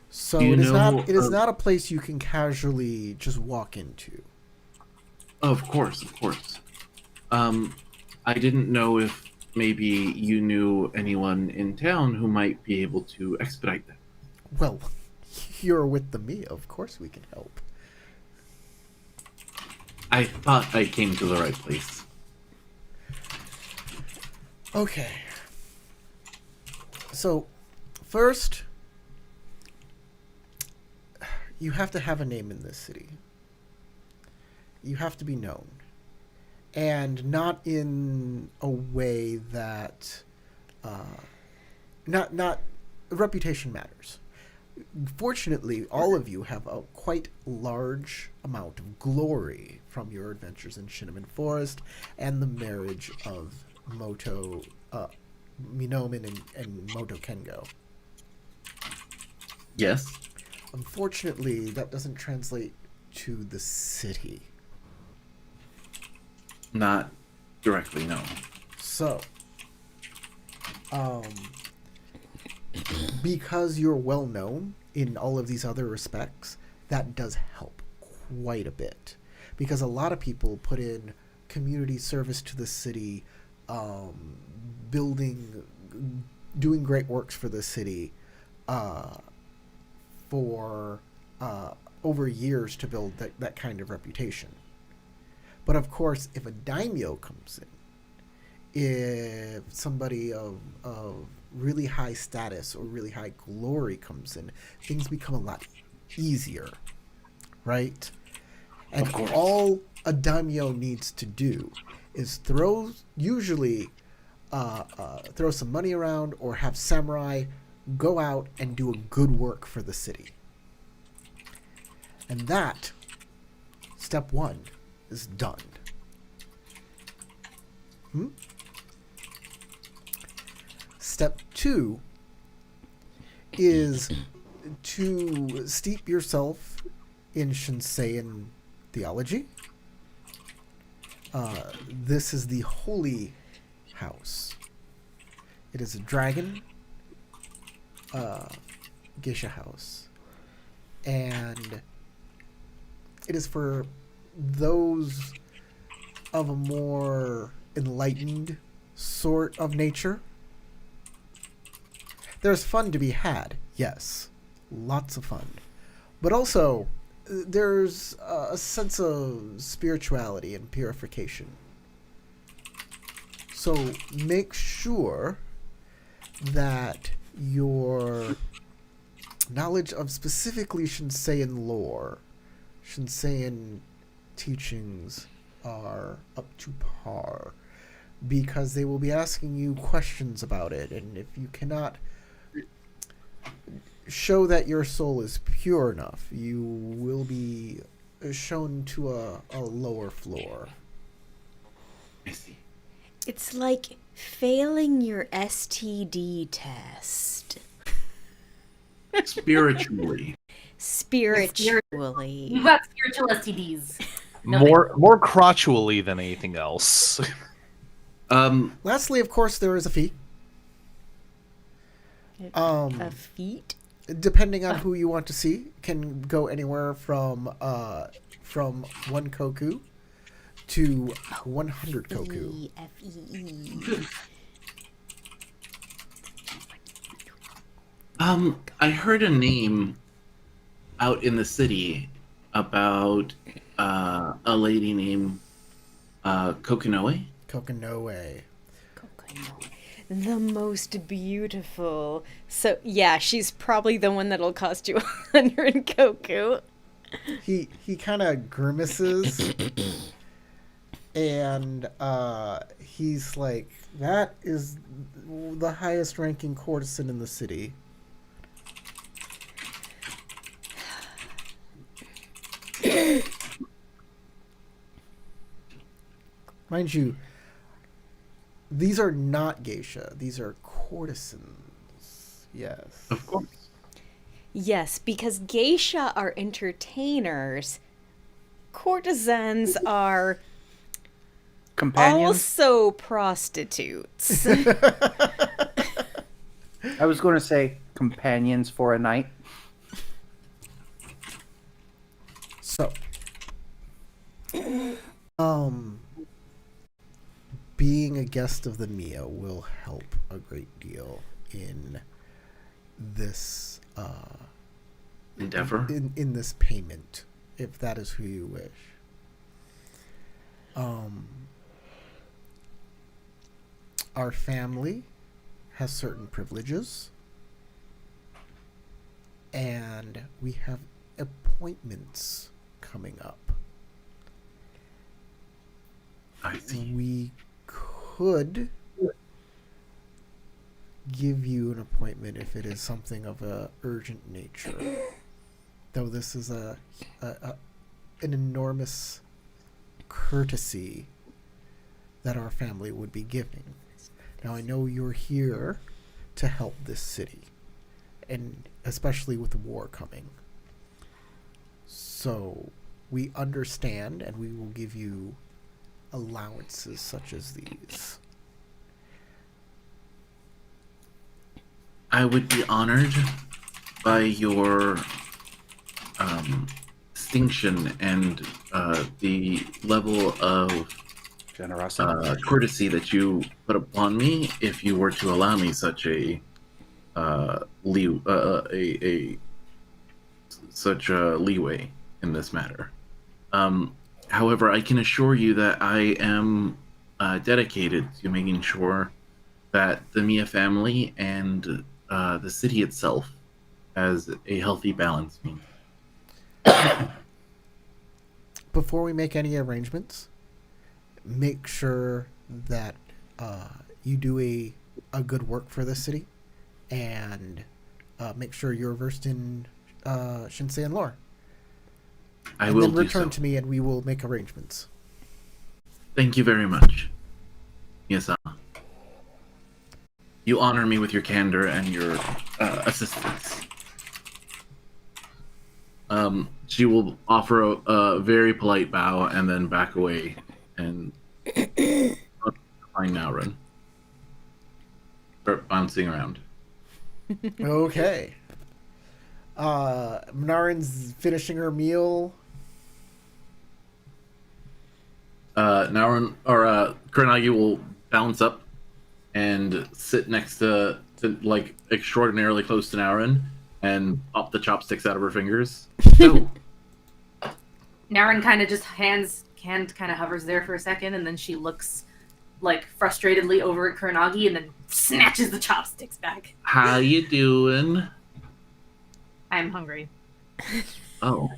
So it is not a place you can casually just walk into. Of course. I didn't know if maybe you knew anyone in town who might be able to expedite that. Well, you're with the me. Of course we can help. I thought I came to the right place. Okay. So, first, you have to have a name in this city. You have to be known. And not in a way that... Not reputation matters. Fortunately, all of you have a quite large amount of glory from your adventures in Shinneman Forest and the marriage of Minomin and Moto Kengo. Yes. Unfortunately, that doesn't translate to the city. Not directly, no. So, because you're well known in all of these other respects, that does help quite a bit. Because a lot of people put in community service to the city, doing great works for the city, for over years to build that kind of reputation. But of course, if a daimyo comes in, if somebody of really high status or really high glory comes in, things become a lot easier, right? And all a daimyo needs to do is throw some money around or have samurai go out and do a good work for the city. And that, step one, is done. Step two is to steep yourself in Shinsein theology. This is the holy house. It is a dragon geisha house. And it is for those of a more enlightened sort of nature. There's fun to be had, yes. Lots of fun. But also, there's a sense of spirituality and purification. So make sure that your knowledge of specifically Shinsean lore, Shinsean teachings are up to par, because they will be asking you questions about it, and if you cannot show that your soul is pure enough, you will be shown to a lower floor. I see. It's like failing your STD test. Spiritually. Spiritually. You've got spiritual STDs. More crotchually than anything else. Lastly, of course, there is a fee. A feat? Depending on who you want to see, can go anywhere from 1 koku to 100 koku. F-E-E. I heard a name out in the city about a lady named Kokonoe. Kokonoe. The most beautiful. So, yeah, she's probably the one that'll cost you 100 koku. He kind of grimaces, and he's like, that is the highest ranking courtesan in the city. Mind you, these are not geisha. These are courtesans. Yes. Of course. Yes, because geisha are entertainers. Courtesans are Companions? also prostitutes. I was going to say companions for a night. So, being a guest of the Mia will help a great deal in this Endeavor. in this payment, if that is who you wish. Our family has certain privileges, and we have appointments coming up. I see. We could give you an appointment if it is something of a urgent nature. Though this is an enormous courtesy that our family would be giving. Now, I know you're here to help this city, and especially with the war coming. So we understand, and we will give you allowances such as these. I would be honored by your distinction and the level of Generosity. courtesy that you put upon me if you were to allow me such such a leeway in this matter. However, I can assure you that I am dedicated to making sure that the Mia family and the city itself has a healthy balance. Before we make any arrangements, make sure that you do a good work for this city, and make sure you're versed in Shinsean lore. I and will then do return so. to me, and we will make arrangements. Thank you very much. Yes, you honor me with your candor and your assistance. She will offer a very polite bow and then back away and find Naurin. Start bouncing around. Okay. Narin's finishing her meal. Naurin or Kuranagi will bounce up and sit next to like extraordinarily close to Naurin and pop the chopsticks out of her fingers. So, Naren kind of just hand kind of hovers there for a second, and then she looks like frustratedly over at Kuranagi, and then snatches the chopsticks back. How you doing? I'm hungry. Oh.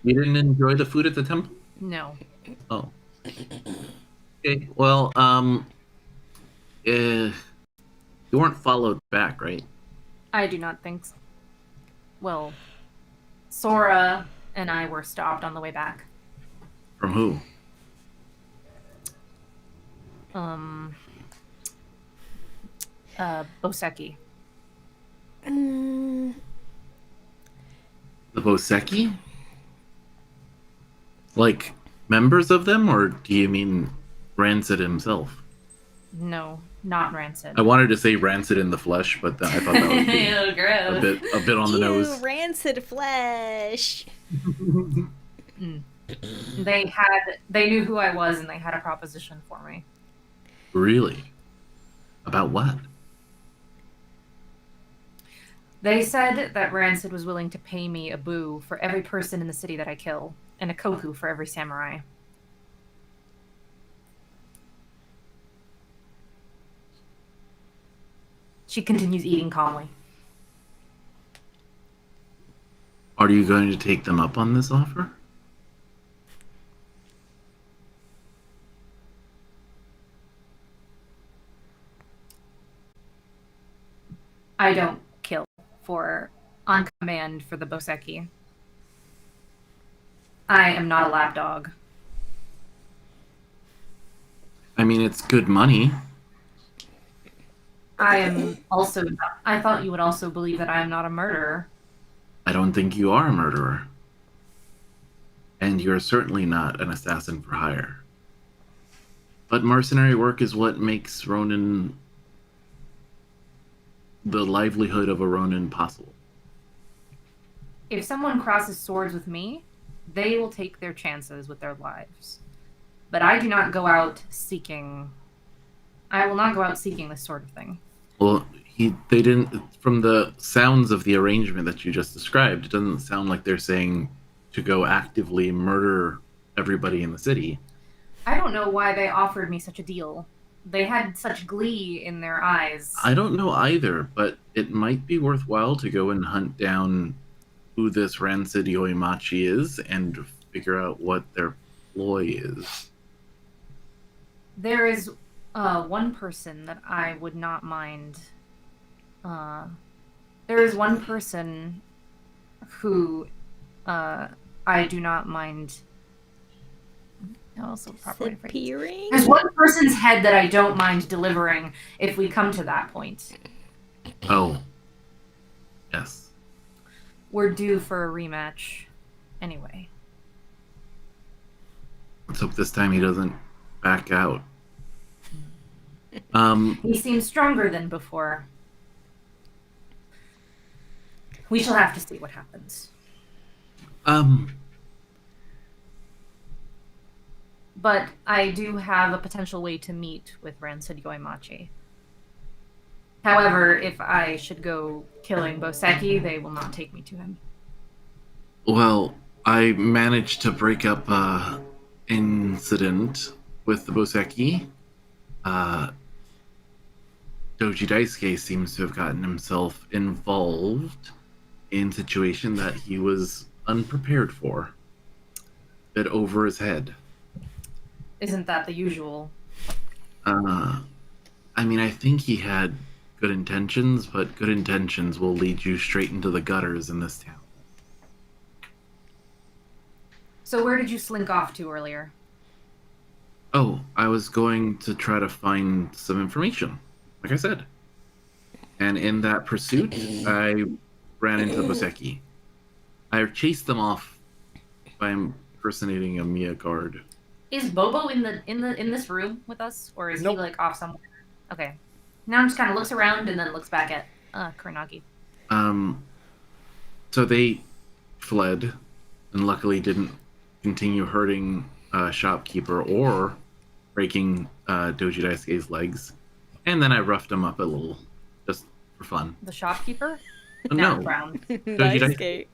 You didn't enjoy the food at the temple? No. Oh. Okay, well, you weren't followed back, right? I do not think so. Well, Sora and I were stopped on the way back. From who? Boseki. The Boseki? Like, members of them, or do you mean Rancid himself? No, not Rancid. I wanted to say Rancid in the flesh, but I thought that would be Ew, gross. a bit on the nose. Rancid flesh. They knew who I was, and they had a proposition for me. Really? About what? They said that Rancid was willing to pay me a boo for every person in the city that I kill, and a koku for every samurai. She continues eating calmly. Are you going to take them up on this offer? I don't kill on command for the Boseki. I am not a lapdog. I mean, it's good money. I thought you would also believe that I am not a murderer. I don't think you are a murderer. And you're certainly not an assassin for hire. But mercenary work is what makes Ronin the livelihood of a Ronin possible. If someone crosses swords with me, they will take their chances with their lives. But I do not go out seeking... I will not go out seeking this sort of thing. Well, they didn't... From the sounds of the arrangement that you just described, it doesn't sound like they're saying to go actively murder everybody in the city. I don't know why they offered me such a deal. They had such glee in their eyes. I don't know either, but it might be worthwhile to go and hunt down who this Rancid Yoimachi is and figure out what their ploy is. There is one person that I would not mind. There is one person who I do not mind. Also properly disappearing. There's one person's head that I don't mind delivering if we come to that point. Oh. Yes. We're due for a rematch anyway. Let's hope this time he doesn't back out. He seems stronger than before. We shall have to see what happens. But I do have a potential way to meet with Rancid Yoimachi. However, if I should go killing Boseki, they will not take me to him. Well, I managed to break up an incident with the Boseki. Doji Daisuke seems to have gotten himself involved in a situation that he was unprepared for. A bit over his head. Isn't that the usual? I mean, I think he had good intentions, but good intentions will lead you straight into the gutters in this town. So where did you slink off to earlier? Oh, I was going to try to find some information, like I said. And in that pursuit, I ran into the Boseki. I chased them off by impersonating a Mia guard. Is Bobo in this room with us, or is Nope. he like off somewhere? Okay. Now just kind of looks around and then looks back at Kuranagi. So they fled, and luckily didn't continue hurting shopkeeper or breaking Doji Daisuke's legs. And then I roughed him up a little, just for fun. The shopkeeper? No, Brown. Daisuke.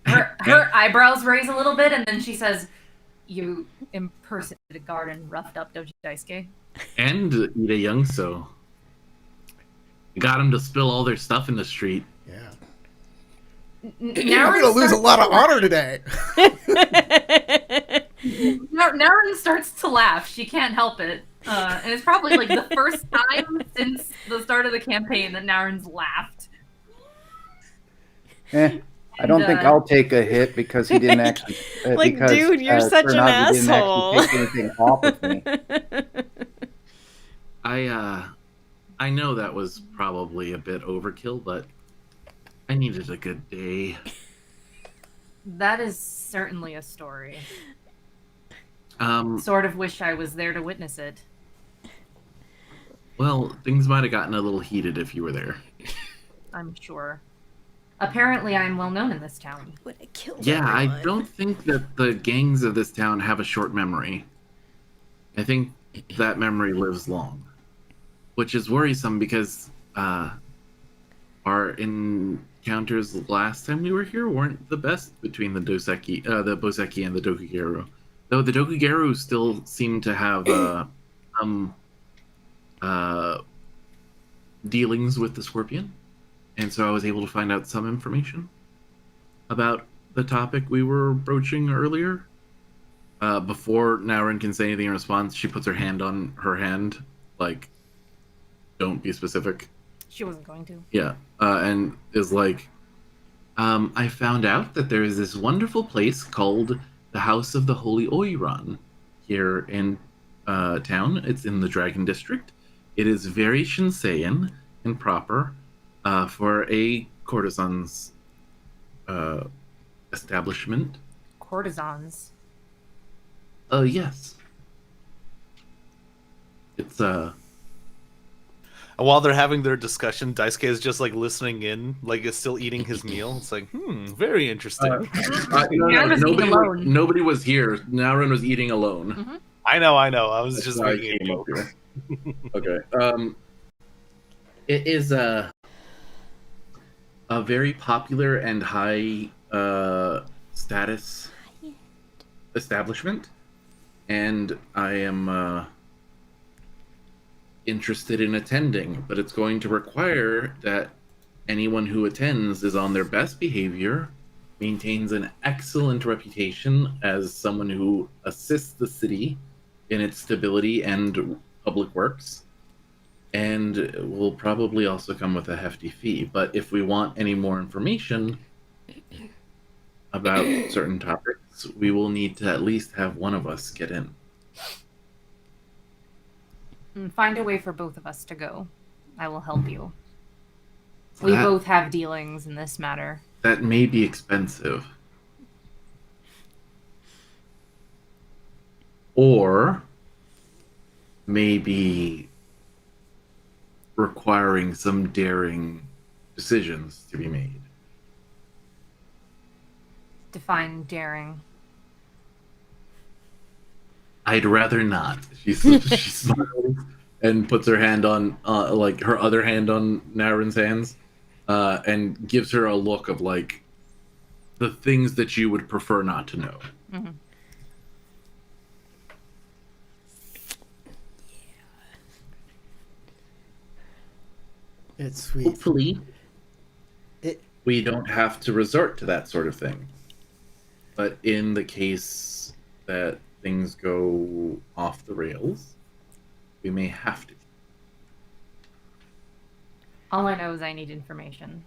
Her eyebrows raise a little bit, and then she says, "You impersonated a guard and roughed up Doji Daisuke." And Ida Youngso. Got him to spill all their stuff in the street. Yeah. Now I'm gonna lose a lot of honor today. Naren starts to laugh. She can't help it. And it's probably like the first time since the start of the campaign that Naren's laughed. I don't think I'll take a hit because he didn't actually. Dude, you're such an asshole. Didn't actually take anything off of me. I know that was probably a bit overkill, but I needed a good day. That is certainly a story. Um, Sort of wish I was there to witness it. Well, things might have gotten a little heated if you were there. I'm sure. Apparently, I'm well known in this town. Would I kill Yeah, everyone? I don't think that the gangs of this town have a short memory. I think that memory lives long, which is worrisome because our encounters last time we were here weren't the best between the Boseki and the Dokugaru. Though the Dokugaru still seem to have some dealings with the Scorpion. And so I was able to find out some information about the topic we were broaching earlier. Before Naren can say anything in response, she puts her hand on her hand, like, don't be specific. She wasn't going to. Yeah, and is like, I found out that there is this wonderful place called the House of the Holy Oiran here in town. It's in the Dragon District. It is very Shinseien and proper for a courtesan's establishment. Courtesans. Yes. It's While they're having their discussion, Daisuke is just like listening in, like is still eating his meal. It's like, very interesting. Nobody was here. Naren was eating alone. Mm-hmm. I know. I was just making a joke. Okay. It is a very popular and high status establishment, and I am interested in attending, but it's going to require that anyone who attends is on their best behavior, maintains an excellent reputation as someone who assists the city in its stability and public works, and will probably also come with a hefty fee. But if we want any more information about certain topics, we will need to at least have one of us get in. Find a way for both of us to go. I will help you. We both have dealings in this matter. That may be expensive. Or maybe requiring some daring decisions to be made. Define daring. I'd rather not. She smiles and puts her hand on, like her other hand on Naren's hands, and gives her a look of like the things that you would prefer not to know. Mm-hmm. It's sweet. Hopefully, we don't have to resort to that sort of thing. But in the case that things go off the rails, we may have to. All I know is I need information.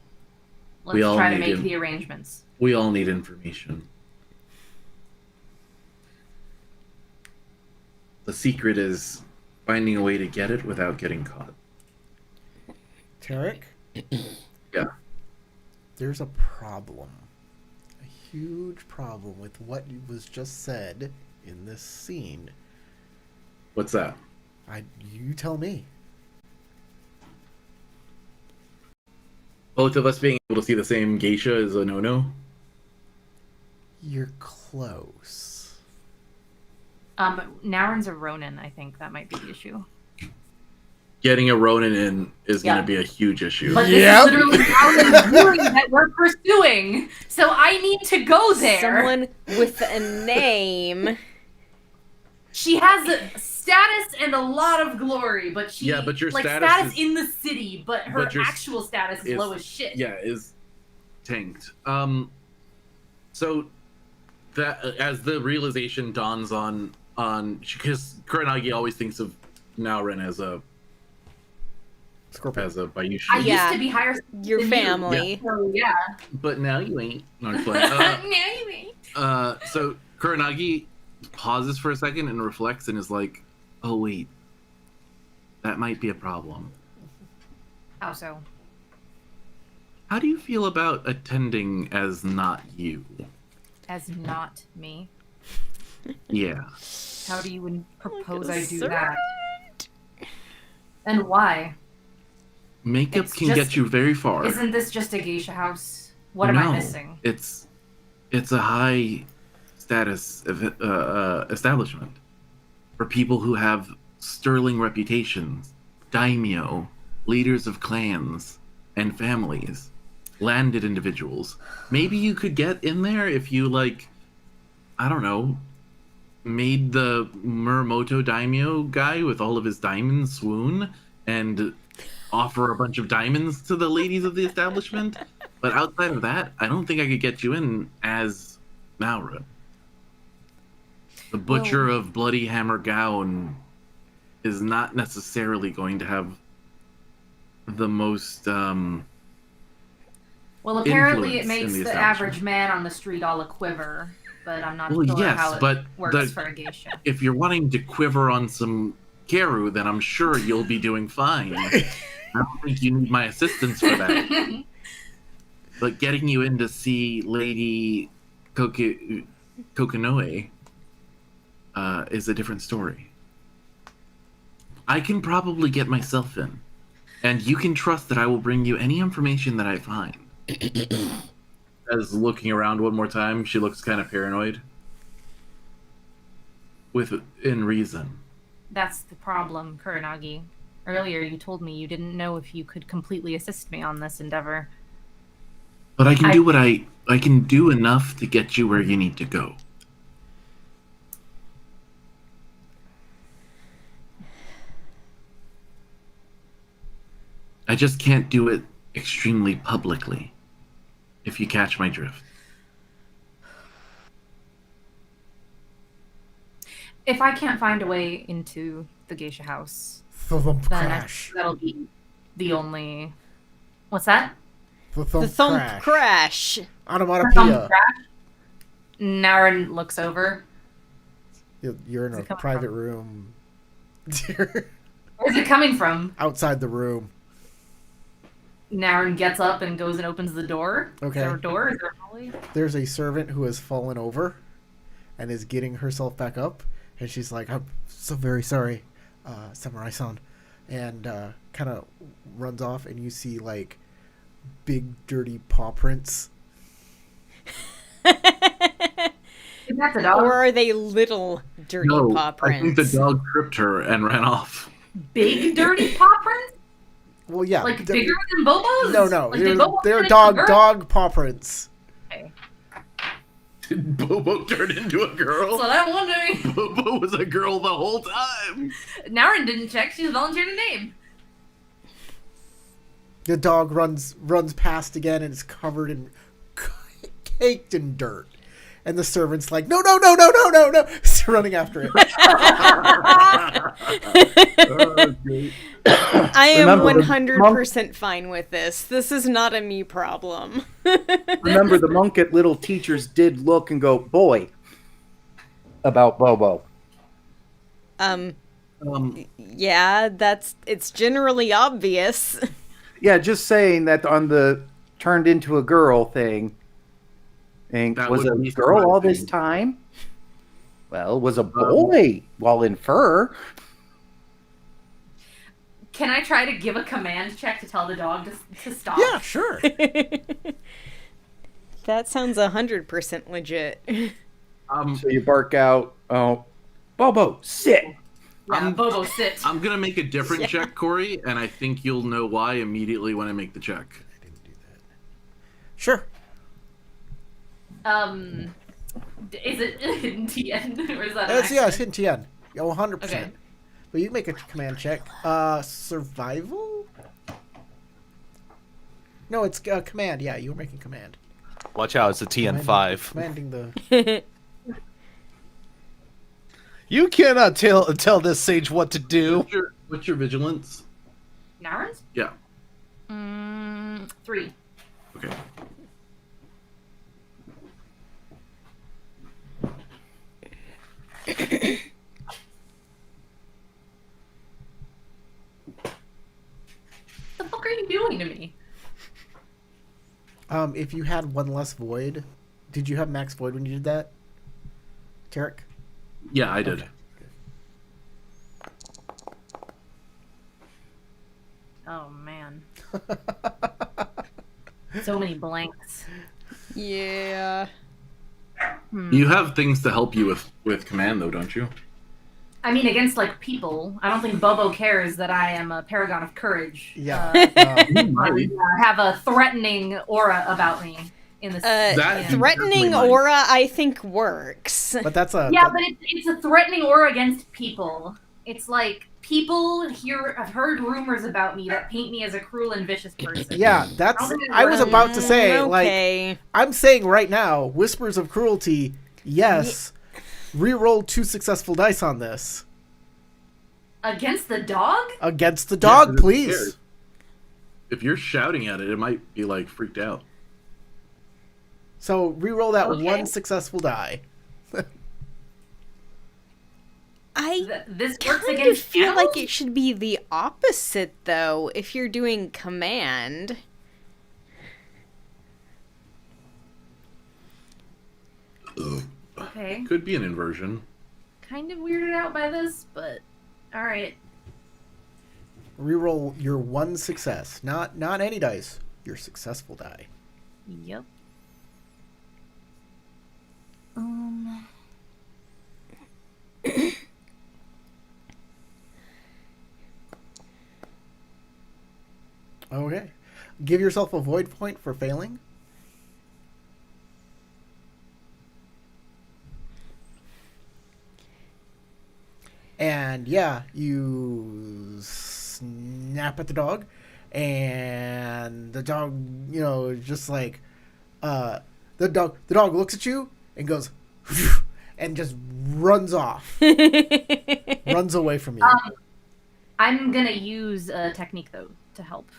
We Let's all try to need make the arrangements. We all need information. The secret is finding a way to get it without getting caught. Tarek? Yeah. There's a problem. A huge problem with what was just said in this scene. What's that? You tell me. Both of us being able to see the same geisha is a no-no? You're close. Naren's a Ronin, I think that might be the issue. getting a Ronin in is going to be a huge issue. But this is literally Alan that we're pursuing, so I need to go there. Someone with a name. She has a status and a lot of glory, but she but your status in the city, but her actual status is low as shit. Yeah, is tanked. So that as the realization dawns on because Kurenagi always thinks of Naorin as a Bayushi. I used to be higher your than family. You, so yeah. But now you ain't. No, I'm playing. Now you ain't. So Kurenagi pauses for a second and reflects and is like, "Oh wait, that might be a problem." How so? How do you feel about attending as not you? As not me? Yeah. How do you propose I do that? And why? Makeup can get you very far. Isn't this just a geisha house? What am I missing? It's a high status establishment for people who have sterling reputations, daimyo, leaders of clans and families, landed individuals. Maybe you could get in there if you I don't know, made the Muramoto daimyo guy with all of his diamonds swoon and offer a bunch of diamonds to the ladies of the establishment. But outside of that, I don't think I could get you in as Maura. The Butcher of Bloody Hammer Gown is not necessarily going to have the most well, apparently it influence makes in the average man on the street all a quiver, but I'm not sure how it works for a geisha. If you're wanting to quiver on some Keru, then I'm sure you'll be doing fine. I don't think you need my assistance for that. But getting you in to see Lady Kokonoe is a different story. I can probably get myself in, and you can trust that I will bring you any information that I find. As looking around one more time, she looks kind of paranoid. Within reason. That's the problem, Kurenagi. Earlier you told me you didn't know if you could completely assist me on this endeavor. But I can do what I can do enough to get you where you need to go. I just can't do it extremely publicly, if you catch my drift. If I can't find a way into the geisha house, Thump then crash. that'll be the only... What's that? The Thump crash. Onomatopoeia. Naren looks over. You're in a private room. Where's it coming from? Outside the room. Naren gets up and goes and opens the door. Okay. Is there a door? Is there a hallway? There's a servant who has fallen over and is getting herself back up. And she's like, "I'm so very sorry, Samurai-san." And kind of runs off, and you see, big, dirty paw prints. That's a dog. Or are they little, dirty paw prints? I think the dog tripped her and ran off. Big, dirty paw prints? Well, yeah. Bigger than Bobo's? No. They're dog paw prints. Okay. Did Bobo turn into a girl? That's what I'm wondering. Bobo was a girl the whole time. Naren didn't check. She volunteered a name. The dog runs past again, and it's covered in caked in dirt. And the servant's like, no, it's running after it. I am 100% fine with this. This is not a me problem. Remember, the monk at Little Teachers did look and go, "Boy," about Bobo. Yeah, it's generally obvious. Yeah, just saying that on the turned into a girl thing. And was a girl all this time? Well, was a boy while in fur. Can I try to give a command check to tell the dog to stop? Yeah, sure. That sounds 100% legit. So you bark out, "Oh, Bobo, sit!" Bobo, sit. I'm gonna make a different check, Corey, and I think you'll know why immediately when I make the check. I didn't do that. Sure. Is it hidden TN or is that? It's hidden TN. 100%. Okay. But you can make a command check. Survival? No, it's command. Yeah, you were making command. Watch out, it's a TN5. Commanding the. You cannot tell this sage what to do. What's your vigilance? Naren's? Yeah. 3. Okay. What the fuck are you doing to me? If you had one less void, did you have max void when you did that, Tarek? Yeah, I did. Okay. Oh man. So many blanks. Yeah. You have things to help you with command, though, don't you? I mean, against like people, I don't think Bobo cares that I am a paragon of courage. Yeah. I have a threatening aura about me in this. Threatening aura, I think, works. But that's a. Yeah, but it's a threatening aura against people. It's like people have heard rumors about me that paint me as a cruel and vicious person. Yeah, that's. I was about to say, okay. like, I'm saying right now, whispers of cruelty. Yes. Reroll 2 successful dice on this. Against the dog? Against the dog, please. If you're shouting at it, it might be like freaked out. So reroll that 1 successful die. This works kind against of feel animals? like it should be the opposite, though, if you're doing command. Okay. Could be an inversion. Kind of weirded out by this, but alright. Reroll your 1 success. Not any dice. Your successful die. Yep. Okay. Give yourself a void point for failing. And yeah, you snap at the dog, and the dog, just like, the dog looks at you and goes, and just runs off, runs away from you. I'm gonna use a technique though to help.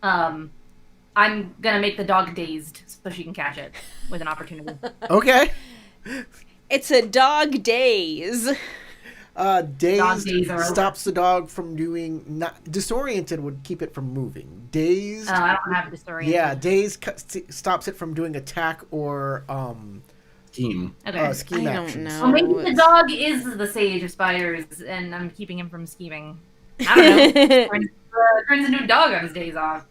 I'm gonna make the dog dazed so she can catch it with an opportunity. Okay. It's a dog daze. Dazed Dog stops the dog from doing. Not disoriented would keep it from moving. Dazed. I don't have disoriented. Yeah, dazed stops it from doing attack or Scheme. Okay. scheme I don't actions. know. Well, maybe the dog is the sage of spiders, and I'm keeping him from scheming. I don't know. Turns into a dog on his days off.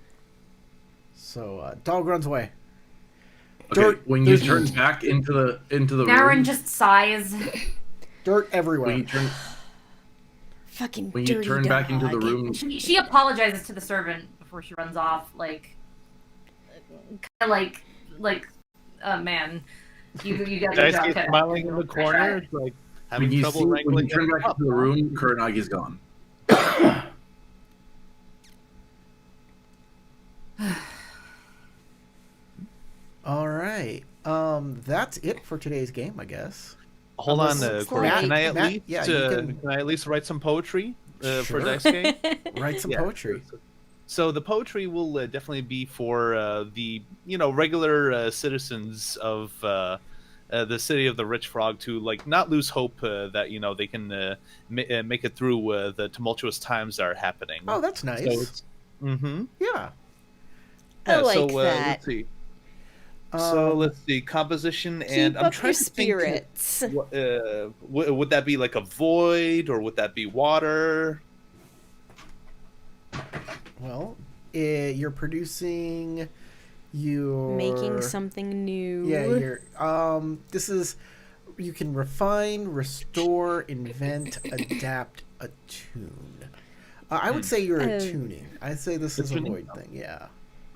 So dog runs away. Okay, Dirt- when you there's- turn back into the Naren room, just sighs. Dirt everywhere. Fucking when you dirty turn back into the dog. room, She apologizes to the servant before she runs off, like, kind of like, man, you got your Guys job keep cut out. smiling in the corner, it's like having when you trouble see, when wrangling you turn them back up. into the room, Kuranagi's gone. All right. That's it for today's game, I guess. Hold on, Looks Corey. like- Can I at Matt, least yeah, you can I at least write some poetry Sure. for next game? Write some Yeah. poetry. So the poetry will definitely be for the regular citizens of the city of the Rich Frog to not lose hope that they can make it through the tumultuous times that are happening. Oh, that's nice. So it's, Yeah. I like so, that. Let's see. So let's see composition, and Keep I'm up trying your to spirits. think. Would that be like a void, or would that be water? Well, you're producing. You're Making something new. Yeah, you're. This is. You can refine, restore, invent, adapt, attune. I would say you're attuning. I'd say this is a void thing. Yeah.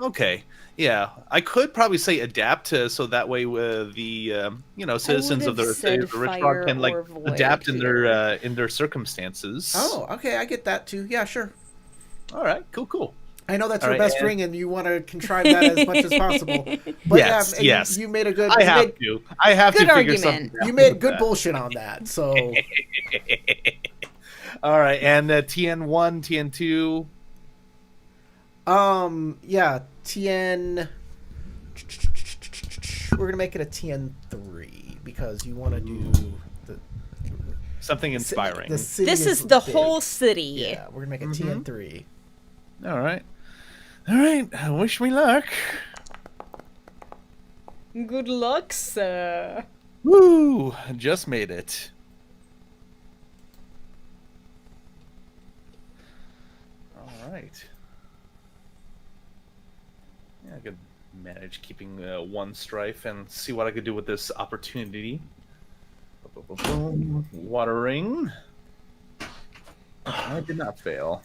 Okay. Yeah, I could probably say adapt so that way the citizens of the Richrock can like adapt in their circumstances. Oh, okay, I get that too. Yeah, sure. All right, cool. I know that's your best ring, and you want to contrive that as much as possible. But yes. You made a good. I have to figure something out. You made good bullshit on that. So. All right, and TN1, TN2. Yeah, TN. We're gonna make it a TN3 because you want to do something inspiring. This is the big. Whole city. Yeah, we're gonna make it TN3. All right. Wish me luck. Good luck, sir. Woo! Just made it. All right. Yeah, I could manage keeping one strife and see what I could do with this opportunity. Watering. I did not fail.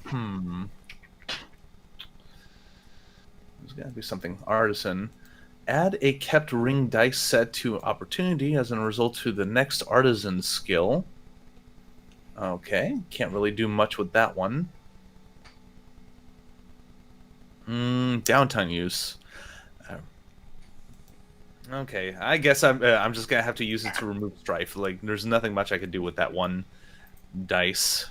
There's got to be something. Artisan. Add a kept ring dice set to opportunity as a result to the next artisan skill. Okay, can't really do much with that one. Downtime use. Okay, I guess I'm just gonna have to use it to remove strife. Like, there's nothing much I could do with that one dice,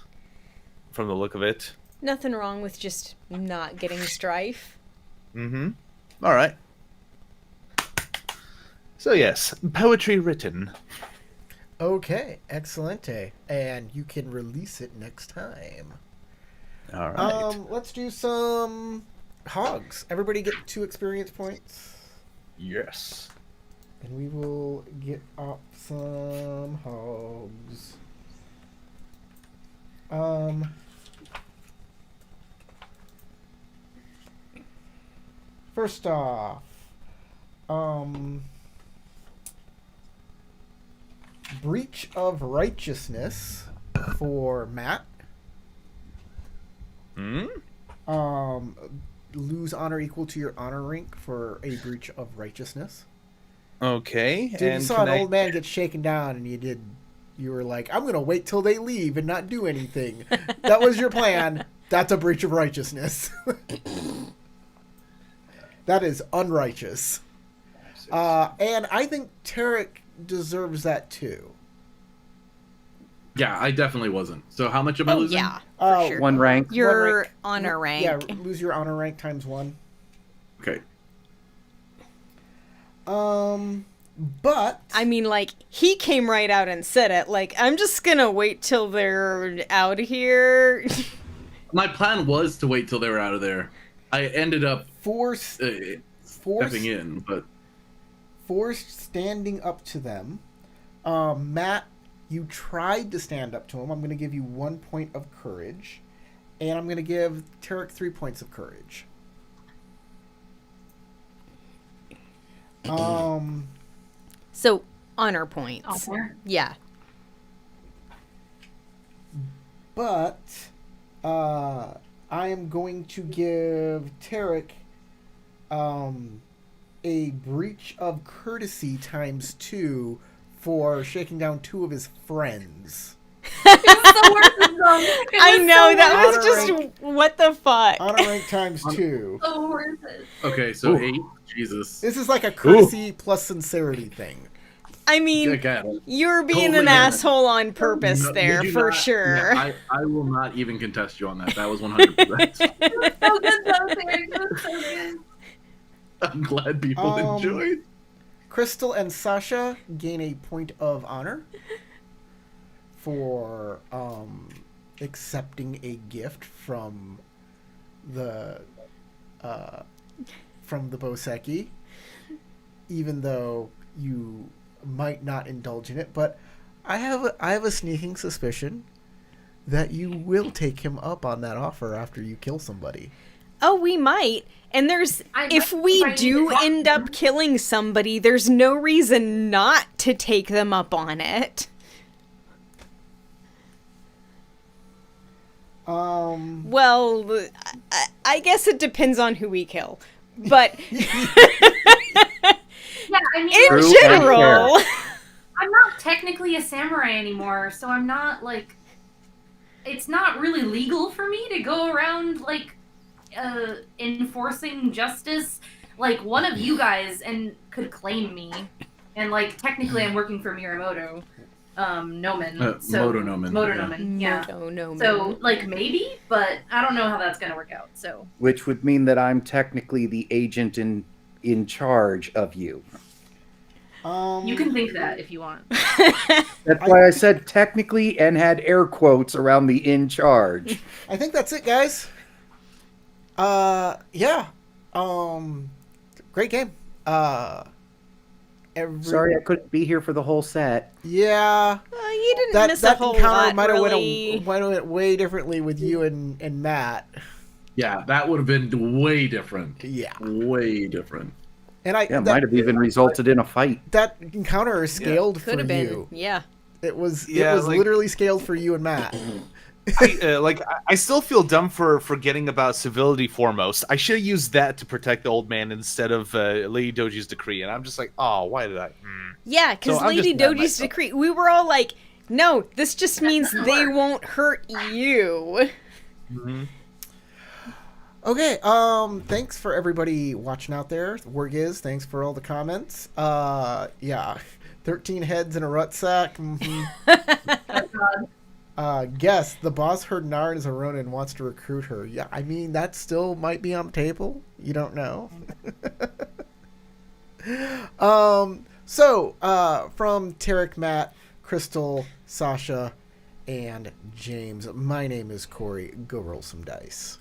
from the look of it. Nothing wrong with just not getting strife. All right. So yes, poetry written. Okay, excelente, and you can release it next time. All right. Let's do some hogs. Everybody get 2 experience points. Yes. And we will get up some hogs. First off, breach of righteousness for Matt. Lose honor equal to your honor rank for a breach of righteousness. Okay. Dude, you saw an old man get shaken down, and you were like, I'm gonna wait till they leave and not do anything. That was your plan. That's a breach of righteousness. That is unrighteous. And I think Tarek deserves that too. Yeah, I definitely wasn't. So how much am I losing? Yeah, for sure. 1 rank. Your honor rank. Yeah, lose your honor rank times 1. Okay. But I mean, like, he came right out and said it. Like, I'm just gonna wait till they're out here. My plan was to wait till they were out of there. I ended up stepping in, but forced standing up to them. Matt, you tried to stand up to him. I'm going to give you 1 point of courage, and I'm going to give Tarek 3 points of courage. So honor points. Honor. Yeah. But I am going to give Tarek a breach of courtesy times 2 for shaking down 2 of his friends. I know, that was just rank. What the fuck. Honor rank times 2. So worth it. okay, so 8. Jesus. This is like a courtesy plus sincerity thing. I mean, Again, you're being totally an not. asshole on purpose No, there, you do for not- sure. yeah, I will not even contest you on that. That was 100%. So good, so good. I'm glad people enjoyed. Crystal and Sasha gain a point of honor for accepting a gift from the Boseki, even though you might not indulge in it. But I have a sneaking suspicion that you will take him up on that offer after you kill somebody. Oh, we might. And if we do end up killing somebody, there's no reason not to take them up on it. Well, I guess it depends on who we kill. But Yeah, I mean, in True general, I'm not technically a samurai anymore, so I'm not like. It's not really legal for me to go around like enforcing justice. Like one of you guys could claim me, and like technically I'm working for Miyamoto. Nomen. So, Moto Nomen. Moto Yeah. Nomen, yeah. Moto Nomen. So, like, maybe, but I don't know how that's going to work out, so. Which would mean that I'm technically the agent in charge of you. You can think that if you want. That's why I said technically and had air quotes around the in charge. I think that's it, guys. Yeah. Great game. Sorry I couldn't be here for the whole set. Yeah. You didn't miss a whole encounter lot, might have really. went way differently with you and Matt. Yeah, that would have been way different. Yeah. Way different. And Might have even resulted in a fight. That encounter is scaled for Could have been. you. Yeah. It was Yeah, like- literally scaled for you and Matt. I still feel dumb for forgetting about civility foremost. I should have used that to protect the old man instead of Lady Doji's decree, and I'm just like, oh, why did I? Yeah, because So I'm Lady just mad at Doji's myself. decree, we were all like, no, this just means they won't hurt you. Okay, thanks for everybody watching out there. Wargiz, thanks for all the comments. Yeah. 13 heads in a rut sack. Guess the boss heard Nara is a Ronin and wants to recruit her. Yeah, I mean that still might be on the table. You don't know. So from Tarek, Matt, Crystal, Sasha, and James, my name is Corey. Go roll some dice.